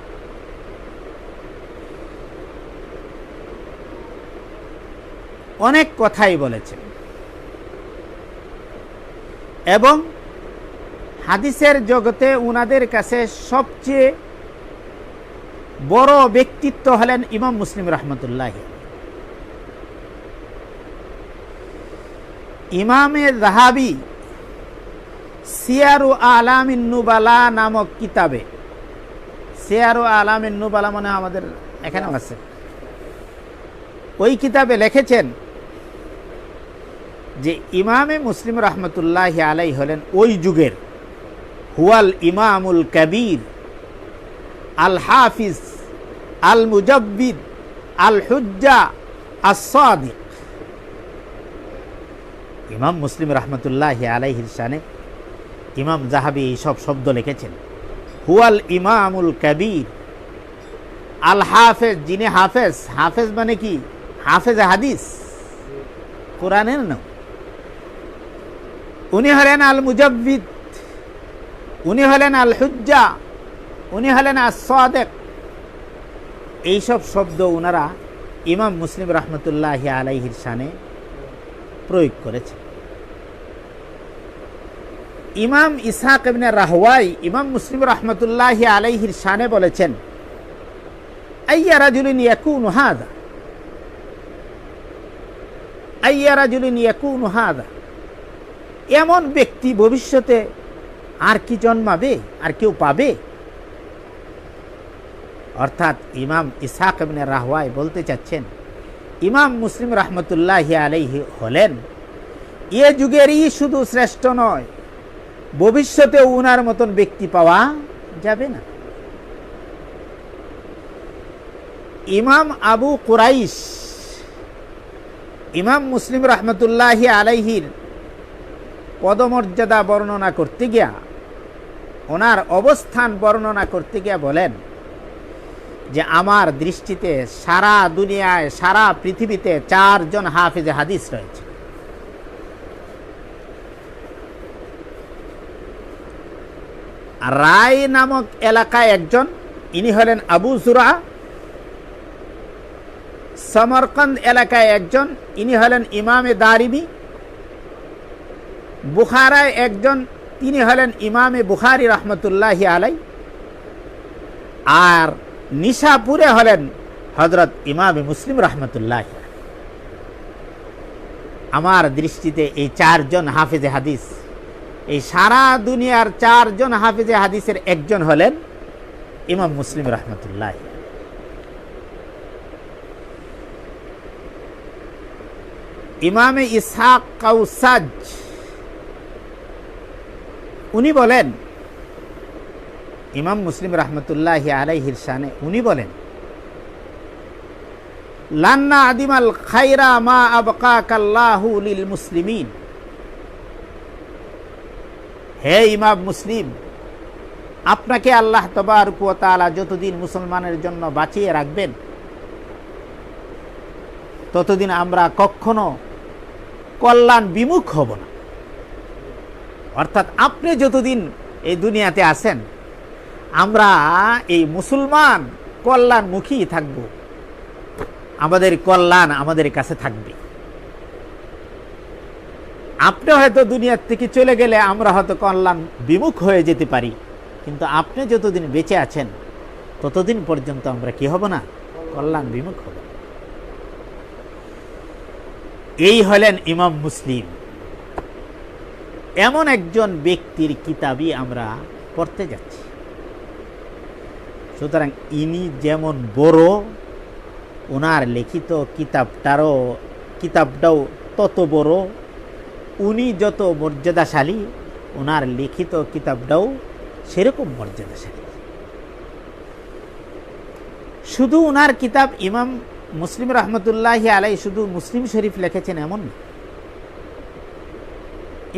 অনেক কথাই বলেছেন, এবং হাদিসের জগতে উনাদের কাছে সবচেয়ে বড় ব্যক্তিত্ব হলেন ইমাম মুসলিম রহমতুল্লাহি। ইমামে যাহাবি সিয়ারু আলামিন নুবালা নামক কিতাবে, সিয়ারু আলামিন নুবালা মানে আমাদের এখানেও আছে, ওই কিতাবে লিখেছেন যে ইমামে মুসলিম রহমতুল্লাহি আলাইহি হলেন ওই যুগের হুয়াল ইমামুল কবির আল হাফিজ আল মুজাব্বিদ আল হুজ্জা আস-সাদিক। ইমাম মুসলিম রহমতুল্লাহি আলাইহির শানে ইমাম যাহাবি এই সব শব্দ লিখেছেন। হুয়াল ইমামুল কবির আল হাফেজ, যিনি হাফেজ, হাফেজ মানে কি? হাফেজ হাদিস, কোরআনের নাম। উনি হলেন আল মুজাব্বিদ, উনি হলেন আল হুজ্জা, উনি হলেন আস-সাদিক। এইসব শব্দ ওনারা ইমাম মুসলিম রহমতুল্লাহি আলাইহির শানে প্রয়োগ করেছে। ইমাম ইসহাক ইবনে রাহওয়াই ইমাম মুসলিম রহমতুল্লাহি আলাইহির শানে বলেছেন, আইয়া রাজুলিন ইয়াকুনু হাযা, আইয়া রাজুলিন ইয়াকুনু হাযা, এমন ব্যক্তি ভবিষ্যতে আর কি জন্মাবে, আর কেউ পাবে? অর্থাৎ ইমাম ইসহাক ইবনে রাহওয়াই বলতে চাচ্ছেন ইমাম মুসলিম রহমতুল্লাহি আলাইহি হলেন এ যুগেরই শুধু শ্রেষ্ঠ নয়, ভবিষ্যতে উনার মতন ব্যক্তি পাওয়া যাবে না। ইমাম আবু কুরাইশ ইমাম মুসলিম রহমতুল্লাহি আলাইহির পদমর্যাদা বর্ণনা করতে গিয়া, ওনার অবস্থান বর্ণনা করতে গিয়া বলেন যে আমার দৃষ্টিতে সারা দুনিয়ায়, সারা পৃথিবীতে 4 জন হাফেজে হাদিস রয়েছে। রায় নামক এলাকায় একজন, ইনি হলেন আবু জুরা। সমরকন্দ এলাকায় একজন, ইনি হলেন ইমামে দারিমি। বুখারায় একজন, তিনি হলেন ইমামে বুখারী রহমতুল্লাহি আলাই। আর নিশাপুরে হলেন হযরত ইমামে মুসলিম রহমতুল্লাহ। আমার দৃষ্টিতে এই চারজন হাফেজে হাদিস, এই সারা দুনিয়ার চারজন হাফেজে হাদিসের একজন হলেন ইমাম মুসলিম রহমতুল্লাহ। ইমামে ইসহাক কাউসাজ উনি বলেন, ইমাম মুসলিম রহমতুল্লাহ আলাইহির শানে উনি বলেন, লান্না আদিমাল খায়রা মা আবকাকাল্লাহু লিল মুসলিমিন। হে ইমাম মুসলিম, আপনাকে আল্লাহ তাবারক ওয়া তাআলা যতদিন মুসলমানের জন্য বাঁচিয়ে রাখবেন, ততদিন আমরা কখনো কল্যাণ বিমুখ হব না। অর্থাৎ আপনি যতদিন এই দুনিয়াতে আছেন, আমরা এই মুসলমান কল্যাণমুখী থাকব, আমাদের কল্যাণ আমাদের কাছে থাকবে। আপনি হয়তো দুনিয়ার থেকে চলে গেলে আমরা হয়তো কল্যাণ বিমুখ হয়ে যেতে পারি, কিন্তু আপনি যতদিন বেঁচে আছেন ততদিন পর্যন্ত আমরা কি হব না, কল্যাণ বিমুখ হব। এই হলেন ইমাম মুসলিম। এমন একজন ব্যক্তির কিতাবই আমরা পড়তে যাচ্ছি। সুতরাং ইনি যেমন বড়, ওনার লিখিত কিতাবটাও তত বড়। উনি যত মর্যাদাশালী, ওনার লিখিত কিতাবটাও সেরকম মর্যাদাশালী। শুধু ওনার কিতাব ইমাম মুসলিম রহমতুল্লাহি আলাই শুধু মুসলিম শরীফ লিখেছেন এমন না।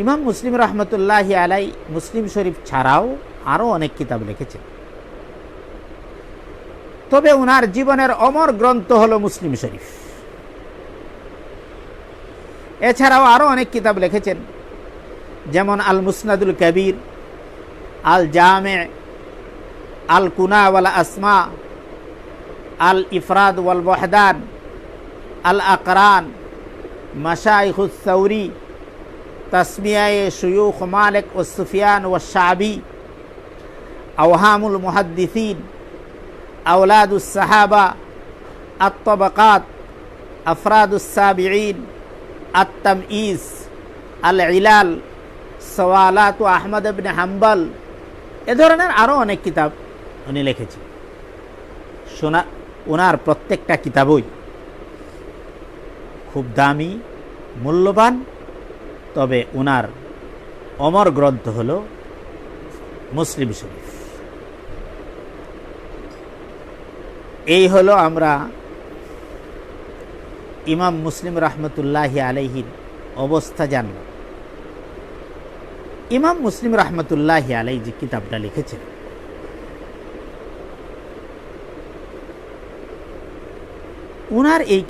ইমাম মুসলিম রহমতুল্লাহি আলাই মুসলিম শরীফ ছাড়াও আরও অনেক কিতাব লিখেছেন। তবে ওনার জীবনের অমর গ্রন্থ হলো মুসলিম শরীফ। এছাড়াও আরও অনেক কিতাব লিখেছেন, যেমন আল মুসনাদুল কবির, আল জামে, আল কুনা ওয়াল আসমা, আল ইফরাদ ওয়াল ওয়াহদান, আল আকরান, মাশাইখুস সাউরি, তাসমিয়ায়ে শুয়ুখ মালিক ও সুফিয়ান ও শাবি, আওহামুল মুহাদ্দিসিন, আওলাদুস সাহাবা, আত-তাবাকাত, আফরাদুস সাবিঈন, আত-তামঈজ, আল ইলাল, সওয়ালাত আহমদ ইবনে হাম্বল, এ ধরনের আরও অনেক কিতাব উনি লিখেছেন। ওনার প্রত্যেকটা কিতাবই খুব দামি, মূল্যবান। তবে ওনার অমর গ্রন্থ হল মুসলিম শরীফ। এই হলো আমরা ইমাম মুসলিম রহমতুল্লাহি আলাইহির অবস্থা জানলাম। ইমাম মুসলিম রহমতুল্লাহি আলাইহি যে কিতাবটা লিখেছেন, উনার এই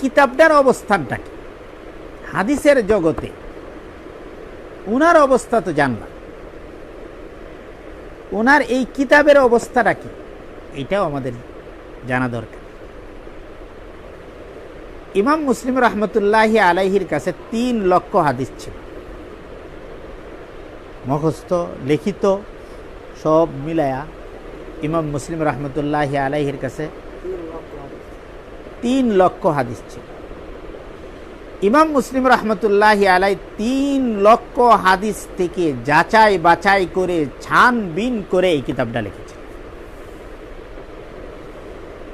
কিতাবটার অবস্থানটা কি, হাদিসের জগতে উনার অবস্থা তো জানলাম, উনার এই কিতাবের অবস্থাটা কি এটাও আমাদের জানা দরকার। ইমাম মুসলিম রহমতুল্লাহি আলাইহির কাছে 3 লক্ষ হাদিস ছিল, মুখস্থ লিখিত সব মিলায়া ইমাম মুসলিম রহমতুল্লাহি আলাইহির কাছে 3 লক্ষ হাদিস ছিল। ইমাম মুসলিম রহমতুল্লাহি আলাই 3 লক্ষ হাদিস থেকে যাচাই বাছাই করে ছানবিন করে এই কিতাবটা লিখেছেন।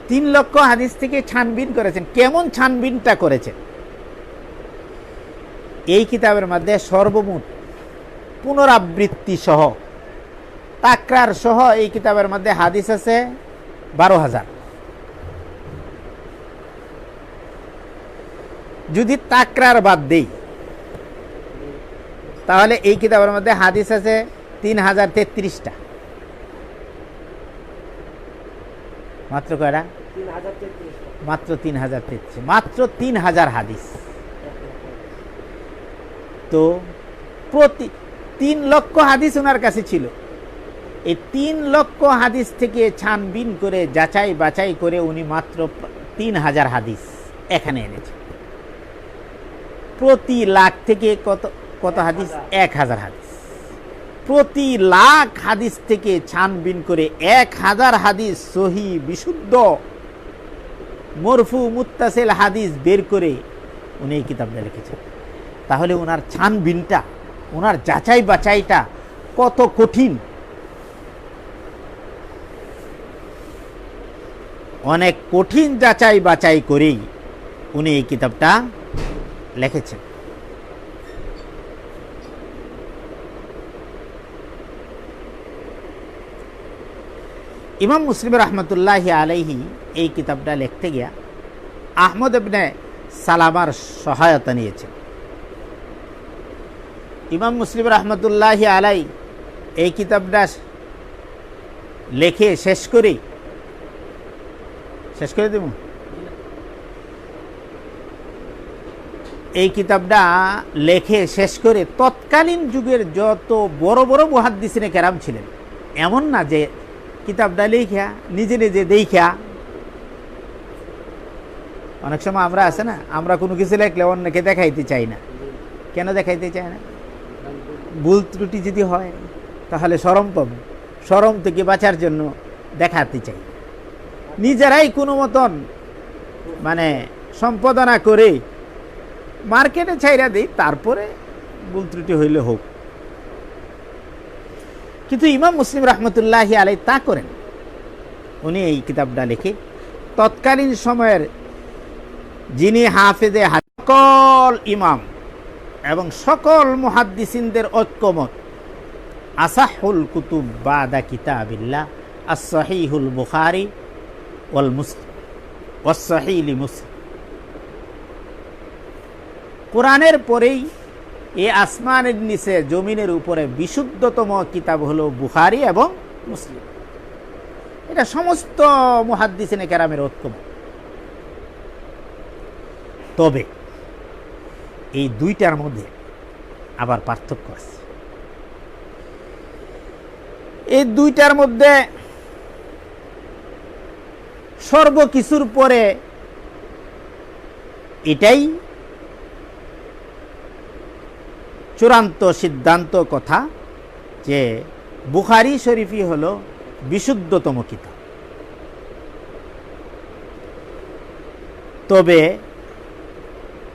3 লক্ষ হাদিস থেকে ছানবিন করেছেন। কেমন ছানবিনটা করেছেন? এই কিতাবের মধ্যে সর্বমোট পুনরাবৃত্তি সহ, তাকরার সহ এই কিতাবের মধ্যে হাদিস আছে 12,000। যদি তাকরার বাদ দেই তাহলে এই কিতাবের মধ্যে হাদিস আছে 3033টা। মাত্র কয়টা? মাত্র 3033। মাত্র 3000 হাদিস। তো প্রতি 3 লক্ষ হাদিস ওনার কাছে ছিল। এই 3 লক্ষ হাদিস থেকে ছানবিন করে যাচাই বাছাই করে উনি মাত্র 3000 হাদিস এখানে এনেছেন। প্রতি লাখ থেকে কত কত হাদিস? 1000 হাদিস। প্রতি লাখ হাদিস থেকে ছানবিন করে 1000 হাদিস সহি বিশুদ্ধ মরফু মুত্তাসিল হাদিস বের করে উনি এই কিতাবটা লিখেছেন। তাহলে ওনার ছানবিনটা, ওনার যাচাই বাছাইটা কত কঠিন। অনেক কঠিন যাচাই বাছাই করেই উনি এই কিতাবটা লিখেছেন। ইমাম মুসলিম রহমতুল্লাহি আলাইহি এই কিতাবটা লিখতে গিয়া আহমদ ইবনে সালামার সহায়তা নিয়েছেন। ইমাম মুসলিম রহমতুল্লাহি আলাই এই কিতাবটা লেখে শেষ করে দেব। এই কিতাবটা লেখে শেষ করে তৎকালীন যুগের যত বড় বড় মুহাদ্দিসিনে কেরাম ছিলেন, এমন না যে কিতাবটা লেখা নিজে নিজে দেখা। অনেক সময় আমরা আছে না, আমরা কোনো কিছু লেখলে অন্যকে দেখাইতে চাই না। কেন দেখাইতে চাই না? ভুল ত্রুটি যদি হয় তাহলে শরম পাবো, শরম থেকে বাঁচার জন্য দেখাতে চাই। নিজেরাই কোনো মতন মানে সম্পাদনা করে মার্কেটে ছাইরা দিই, তারপরে ভুল ত্রুটি হইলে হোক। কিন্তু ইমাম মুসলিম রহমতুল্লাহি আলাই তা করেন। উনি এই কিতাবটা লিখে তৎকালীন সময়ের যিনি হাফেজে সকল ইমাম এবং সকল মুহাদ্দিসিনদের ঐক্যমত, আসাহুল কুতুব বাদা কিতাবিল্লাহ আস-সহিহুল বুখারী ওয়াল মুসলিম ওয়াস-সহিহ লিমুসলিম। কোরআনের পরেই এই আসমানের নিচে জমিনের উপরে বিশুদ্ধতম কিতাব হলো বুখারী এবং মুসলিম। এটা সমস্ত মুহাদ্দিসিনে কেরামের ঐক্যমত। তবে এই দুইটার মধ্যে আবার পার্থক্য আছে। এই দুইটার মধ্যে সর্বকিছুর পরে এটাই চূড়ান্ত সিদ্ধান্ত কথা যে বুখারী শরীফই হলো বিশুদ্ধতম কিতাব। তবে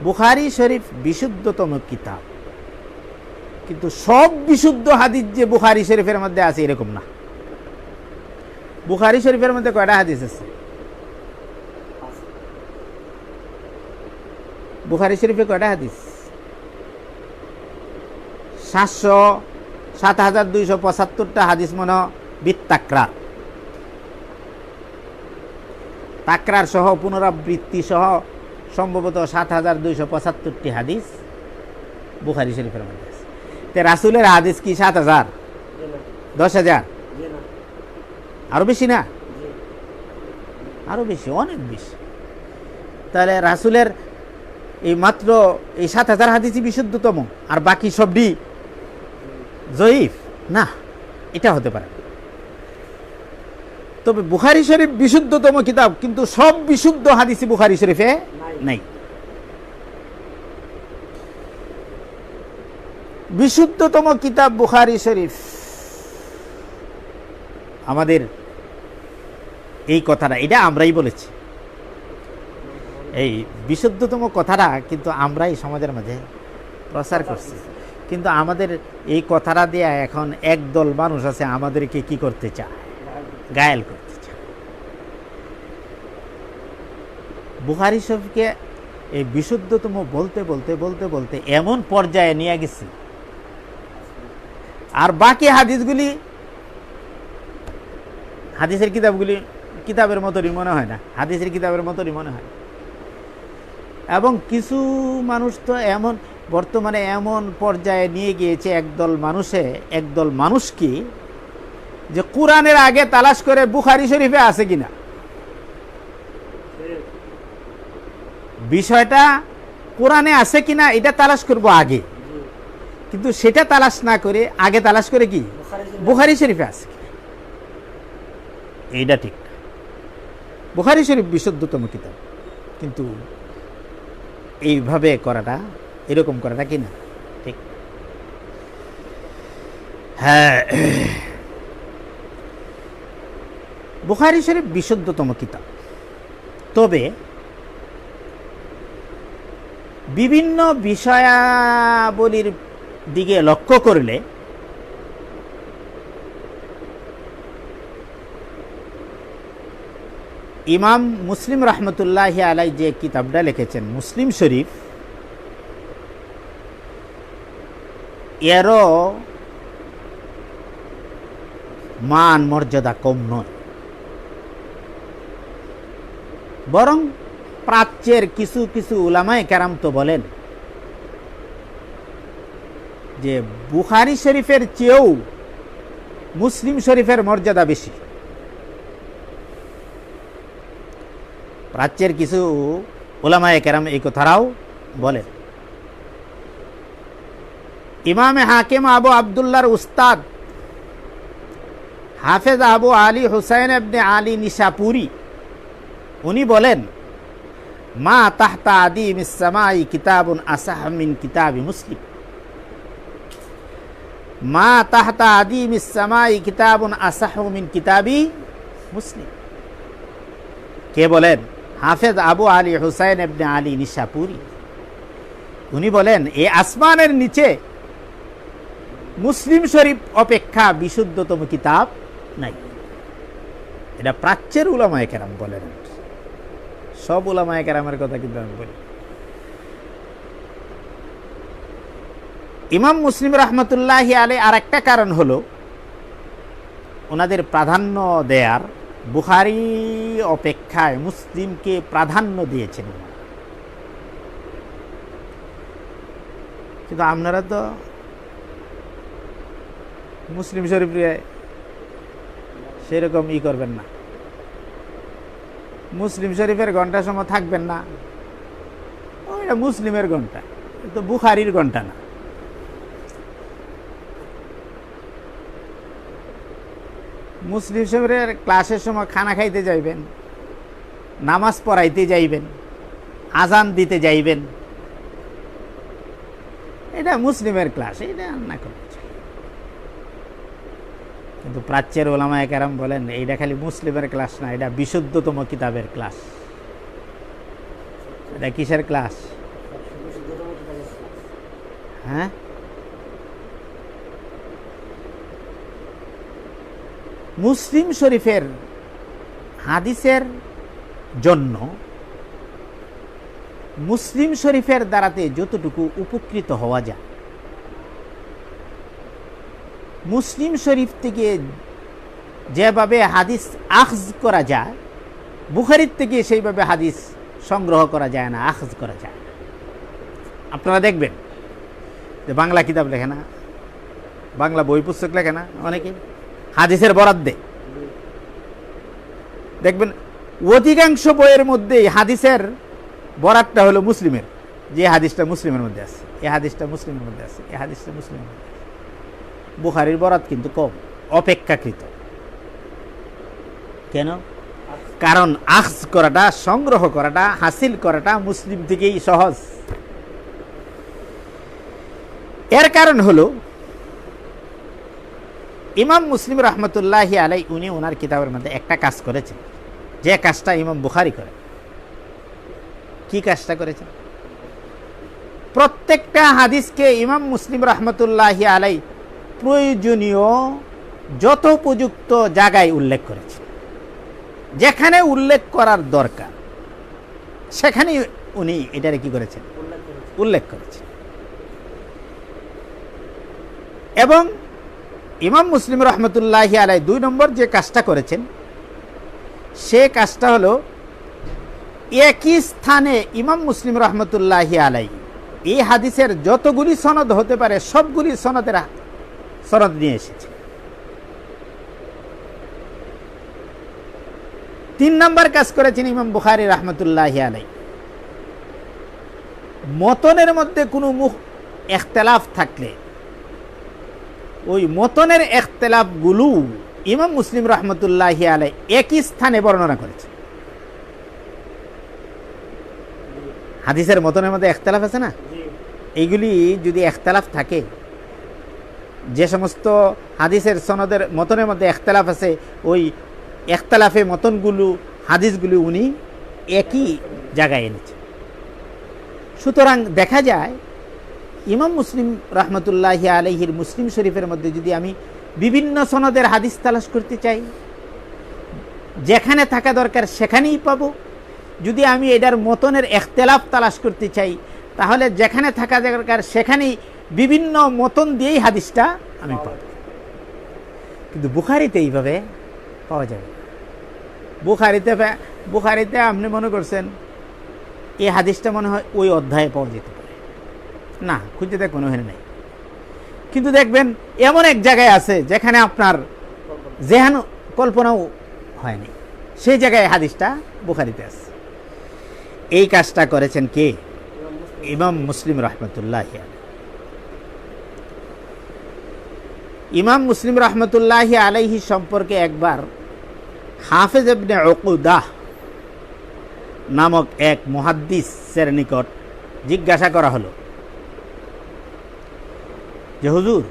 বুখারী শরীফ বিশুদ্ধতম কিতাব, কিন্তু সব বিশুদ্ধ হাদিস যে বুখারী শরীফের মধ্যে আছে এরকম না। বুখারী শরীফের মধ্যে কয়টা হাদিস আছে? বুখারী শরীফে কয়টা হাদিস? 7275টা হাদিস মনে বিত্তাকরার, তাকরার সহ পুনরাবৃত্তি সহ সম্ভবত 7275টি হাদিস বুখারী শরীফের মধ্যে আছে। তে রাসূলের হাদিস কি 7000, 10000? আরো বেশি না? আরো বেশি, অনেক বেশি। তাহলে রাসূলের এই মাত্র এই 7000 হাদিসই বিশুদ্ধতম, আর বাকি সবই জয়ীফ? না, এটা হতে পারে। তবে বুখারী শরীফ বিশুদ্ধতম কিতাব, কিন্তু সব বিশুদ্ধ হাদিসই বুখারী শরীফে নাই। বিশুদ্ধতম কিতাব বুখারী শরীফ। আমাদের এই কথাটা এটা আমরাই বলেছি, এই বিশুদ্ধতম কথাটা কিন্তু আমরাই সমাজের মাঝে প্রচার করছি। কিন্তু আমাদের এই কথাটা দিয়ে এখন একদল মানুষ আছে আমাদেরকে কি করতে চায়? গায়েল করতে চায়। বুখারী শরীফকে এই বিশুদ্ধতম বলতে বলতে বলতে বলতে এমন পর্যায়ে নিয়ে গেছি, আর বাকি হাদিসগুলি, হাদিসের কিতাবগুলি কিতাবের মতোই মনে হয় না, হাদিসের কিতাবের মতোই মনে হয়। এবং কিছু মানুষ তো এমন বর্তমানে এমন পর্যায়ে নিয়ে গিয়েছে একদল মানুষকে যে কোরআনের আগে তালাশ করে বুখারী শরীফে আছে কিনা। বিষয়টা কোরআনে আছে কিনা এটা তালাশ করব আগে, কিন্তু সেটা তালাশ না করে আগে তালাশ করে কি বুখারী শরীফে আছে কিনা। এইটা ঠিক। বুখারী শরীফ বিশুদ্ধতম কিতাব, কিন্তু এইভাবে করাটা, এরকম করাটা কি না ঠিক? হ্যাঁ, বুখারী শরীফ বিশুদ্ধতম কিতাব, তবে বিভিন্ন বিষয়াবলীর দিকে লক্ষ্য করলে ইমাম মুসলিম রহমতুল্লাহি আলাই যে কিতাবটা লিখেছেন মুসলিম শরীফ, এরও মান মর্যাদা কম নয়, বরং প্রাচ্যের কিছু কিছু উলামায়ে কেরাম তো বলেন যে বুখারী শরীফের চেয়েও মুসলিম শরীফের মর্যাদা বেশি। প্রাচ্যের কিছু উলামায়ে কেরাম এই কথাটাও বলেন। ইমামে হাকিম আবু আবদুল্লাহর উস্তাদ হাফেজ আবু আলী হুসাইন ইবনে আলী নিশাপুরি উনি বলেন, মা তাহতা আদিমিস সামাই কিতাবুন আসাহ মিন কিতাবি মুসলিম। মা তাহতা আদিমিস সামাই কিতাবুন আসাহ মিন কিতাবি মুসলিম। কে বলেন? হাফেজ আবু আলী হুসাইন ইবনে আলী নিশাপুরি। উনি বলেন, এই আসমানের নিচে মুসলিম শরীফ অপেক্ষা বিশুদ্ধতম কিতাব নাই। এটা প্রাচ্যের উলামায়ে কেরাম বলেন, সব উলামায়ে কেরামের কথা কিন্তু আমি বলি। ইমাম মুসলিম রহমতুল্লাহি আলাইহি আর একটা কারণ হলো ওনাদের প্রাধান্য দেয়ার, বুখারী অপেক্ষায় মুসলিমকে প্রাধান্য দিয়েছেন। কিন্তু আপনারা তো মুসলিম শরীফে সেরকম করবেন না, মুসলিম শরীফের ঘন্টা সময় থাকবেন না। ওইটা মুসলিমের ঘন্টা, তো বুখারীর ঘন্টা না। মুসলিম শরীফের ক্লাসের সময় খানা খাইতে যাইবেন, নামাজ পড়াইতে যাইবেন, আজান দিতে যাইবেন, এটা মুসলিমের ক্লাস, এটা না করতে। কিন্তু প্রাচ্যের উলামায়ে কেরাম বলেন এইটা খালি মুসলিমের ক্লাস না, এটা বিশুদ্ধতম কিতাবের ক্লাস। এটা কিসের ক্লাস? হ্যাঁ, মুসলিম শরীফের হাদিসের জন্য মুসলিম শরীফের দ্বারাতে যতটুকু উপকৃত হওয়া যায়, মুসলিম শরীফ থেকে যেভাবে হাদিস আখজ করা যায়, বুখারীর থেকে সেইভাবে হাদিস সংগ্রহ করা যায় না, আখজ করা যায়। আপনারা দেখবেন যে বাংলা কিতাব লেখে না, বাংলা বই পুস্তক লেখে না, অনেকে হাদিসের বরাত দেয়। দেখবেন অধিকাংশ বইয়ের মধ্যেই হাদিসের বরাতটা হলো মুসলিমের, যে হাদিসটা মুসলিমের মধ্যে আছে, এই হাদিসটা মুসলিমের মধ্যে আছে, এই হাদিসটা মুসলিমের মধ্যে আছে। বুখারীর বরাত কিন্তু কম, অপেক্ষাকৃত। কেন? কারণ আখজ করাটা, সংগ্রহ করাটা, হাসিল করাটা মুসলিম থেকেই সহজ। এর কারণ হলো ইমাম মুসলিম রহমতুল্লাহি আলাইহি উনি ওনার কিতাবের মধ্যে একটা কাজ করেছেন, যে কাজটা ইমাম বুখারী করে। কি কাজটা করেছেন? প্রত্যেকটা হাদিসকে ইমাম মুসলিম রহমতুল্লাহি আলাইহি প্রয়োজনীয় যথোপযুক্ত জায়গায় উল্লেখ করেছেন। যেখানে উল্লেখ করার দরকার সেখানে উনি এটারে কি করেছেন? উল্লেখ করেছেন। এবং ইমাম মুসলিম রহমতুল্লাহি আলাইহি 2 নম্বর যে কাজটা করেছেন, সে কাজটা হলো একই স্থানে ইমাম মুসলিম রহমতুল্লাহি আলাইহি এই হাদিসের যতগুলি সনদ হতে পারে সবগুলি সনদ নিয়ে এসেছে। 3 নম্বর কাজ করেছেন ইমাম বুখারী রহমতুল্লাহি আলাইহি, মতনের মধ্যে কোনো ইখতিলাফ থাকলে ওই মতনের ইখতিলাফগুলো ইমাম মুসলিম রহমতুল্লাহি আলাই একই স্থানে বর্ণনা করেছে। হাদিসের মতনের মধ্যে এখতালাফ আছে না, জি এইগুলি যদি এখতালাফ থাকে, যে সমস্ত হাদিসের সনদের মতনের মধ্যে এখতালাফ আছে, ওই এখতালাফে মতনগুলো হাদিসগুলো উনি একই জায়গায় এনেছে। সুতরাং দেখা যায় ইমাম মুসলিম রহমতুল্লাহি আলাইহির মুসলিম শরীফের মধ্যে যদি আমি বিভিন্ন সনদের হাদিস তালাশ করতে চাই, যেখানে থাকা দরকার সেখানেই পাবো। যদি আমি এটার মতনের এখতেলাফ তালাশ করতে চাই, তাহলে যেখানে থাকা দরকার সেখানেই বিভিন্ন মতন দিয়েই হাদিসটা আমি পাব। কিন্তু বুখারিতে এইভাবে পাওয়া যাবে। বুখারিতে আপনি মনে করছেন এই হাদিসটা মনে হয় ওই অধ্যায়ে পাওয়া যেতে পারে, না, খুঁজে দেখবেন ওখানে নাই। কিন্তু দেখবেন এমন এক জায়গায় আছে যেখানে আপনার যেহান কল্পনাও হয়নি, সেই জায়গায় হাদিসটা বুখারিতে আছে। এই কাজটা করেছেন কে? ইমাম মুসলিম রহমতুল্লাহ। ইমাম মুসলিম রহমতুল্লাহ আলাইহি সম্পর্কে একবার হাফেজ ইবনে উকদাহ নামক এক মুহাদ্দিসের নিকট জিজ্ঞাসা করা হলো যে হুজুর,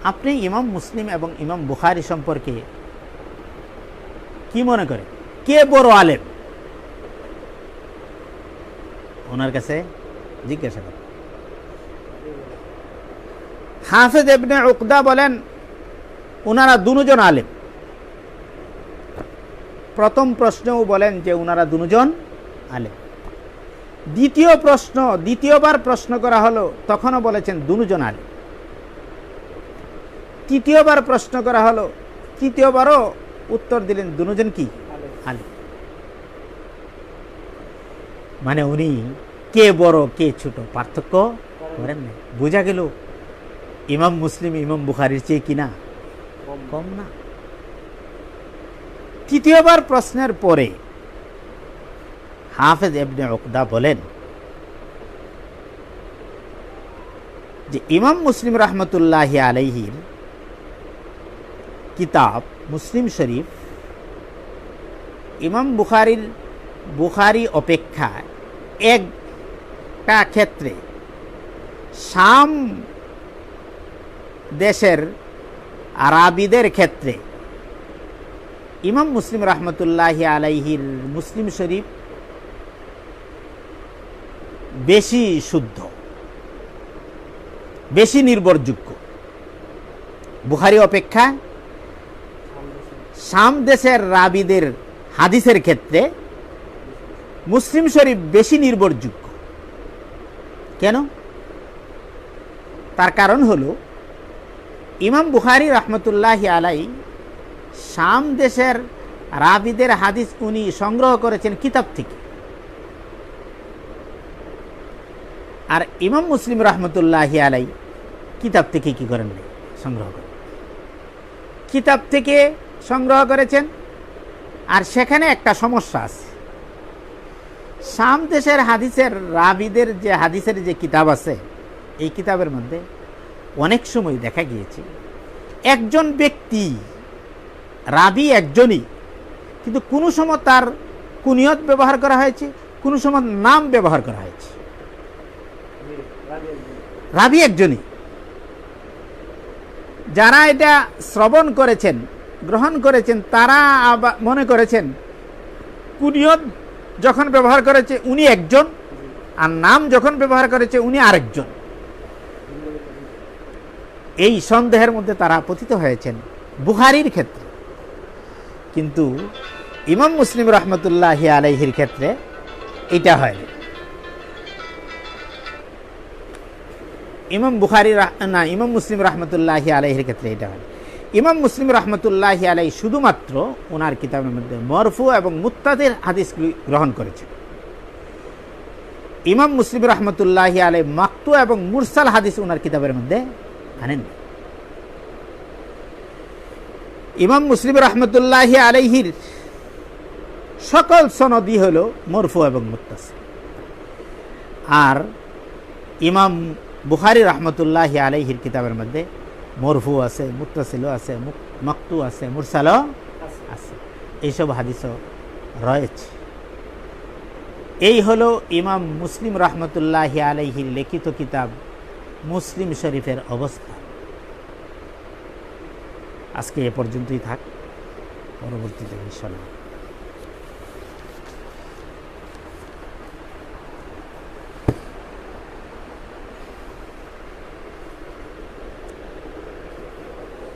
আপনি ইমাম মুসলিম এবং ইমাম বুখারী সম্পর্কে কি মনে করেন, কে বড় আলেম? ওনার কাছে জিজ্ঞাসা করেন। হাফেজ ইবনে উকদা বলেন ওনারা দুজন আলেম। প্রথম প্রশ্নেও বলেন যে ওনারা দুজন আলেম। দ্বিতীয়বার প্রশ্ন করা হলো, তখনও বলেছেন দুজন আলেম। তৃতীয়বার প্রশ্ন করা হলো, তৃতীয়বারও উত্তর দিলেন দুজন কি আলেম। মানে উনি কে বড় কে ছোট পার্থক্য করেন না। বোঝা গেল ইমাম মুসলিম ইমাম বুখারীর চেয়ে কিনা কম না। তৃতীয়বার প্রশ্নের পরে হাফেজ ইবনে উকদা বলেন যে ইমাম মুসলিম রহমতুল্লাহি আলাইহির কিতাব মুসলিম শরীফ ইমাম বুখারী অপেক্ষা একটা ক্ষেত্রে শাম দেশের আরবিদের ক্ষেত্রে ইমাম মুসলিম রহমতুল্লাহি আলাইহির মুসলিম শরীফ বেশি শুদ্ধ, বেশি নির্ভরযোগ্য। বুখারী অপেক্ষা শাম দেশের রাবিদের হাদিসের ক্ষেত্রে মুসলিম শরীফ বেশি নির্ভরযোগ্য। কেন? তার কারণ হলো ইমাম বুখারী রহমতুল্লাহি আলাই শাম দেশের রাবিদের হাদিস উনি সংগ্রহ করেছেন কিতাব থেকে, আর ইমাম মুসলিম রহমতুল্লাহি আলাই কিতাব থেকে কি করেন নাই, সংগ্রহ করেন। কিতাব থেকে সংগ্রহ করেছেন, আর সেখানে একটা সমস্যা আছে। শাম দেশের হাদিসের রাবিদের যে হাদিসের যে কিতাব আছে, এই কিতাবের মধ্যে অনেক সময় দেখা গিয়েছে একজন ব্যক্তি রাবি একজনই, কিন্তু কোনো সময় তার কুনিয়ত ব্যবহার করা হয়েছে, কোনো সময় নাম ব্যবহার করা হয়েছে। রাবি একজনই। যারা এটা শ্রবণ করেছেন, গ্রহণ করেছেন, তারা মনে করেছেন কুনিয়ত যখন ব্যবহার করেছে উনি একজন, আর নাম যখন ব্যবহার করেছে উনি আরেকজন। এই সন্দেহের মধ্যে তারা পতিত হয়েছেন বুখারীর ক্ষেত্রে। কিন্তু ইমাম মুসলিম রহমতুল্লাহি আলাইহির ক্ষেত্রে এটা হয়নি। ইমাম মুসলিম রহমতুল্লাহি আলাইহির ক্ষেত্রে এটা হয়। ইমাম মুসলিম রহমতুল্লাহি আলাইহি শুধুমাত্র ওনার কিতাবের মধ্যে মরফু এবং মুত্তাদের হাদিসগুলি গ্রহণ করেছেন। ইমাম মুসলিম রহমতুল্লাহি আলাইহি মাকতু এবং মুরসাল হাদিস ওনার কিতাবের মধ্যে আনেন। ইমাম মুসলিম রহমতুল্লাহি আলাইহির সকল সনদই হলো মরফু এবং মুত্তাসিল, আর ইমাম বুখারী রহমতুল্লাহি আলাইহির কিতাবের মধ্যে মরফু আছে, মুত্তাসিলও আছে, মাকতু আছে, মুরসালও আছে। আছে, এইসব হাদিসও রয়েছে। এই হলো ইমাম মুসলিম রহমতুল্লাহি আলাইহির লিখিত কিতাব মুসলিম শরীফের অবস্থা। আজকে এ পর্যন্তই থাক, পরবর্তীতে ইনশাআল্লাহ।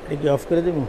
এটা কি অফ করে দেবো?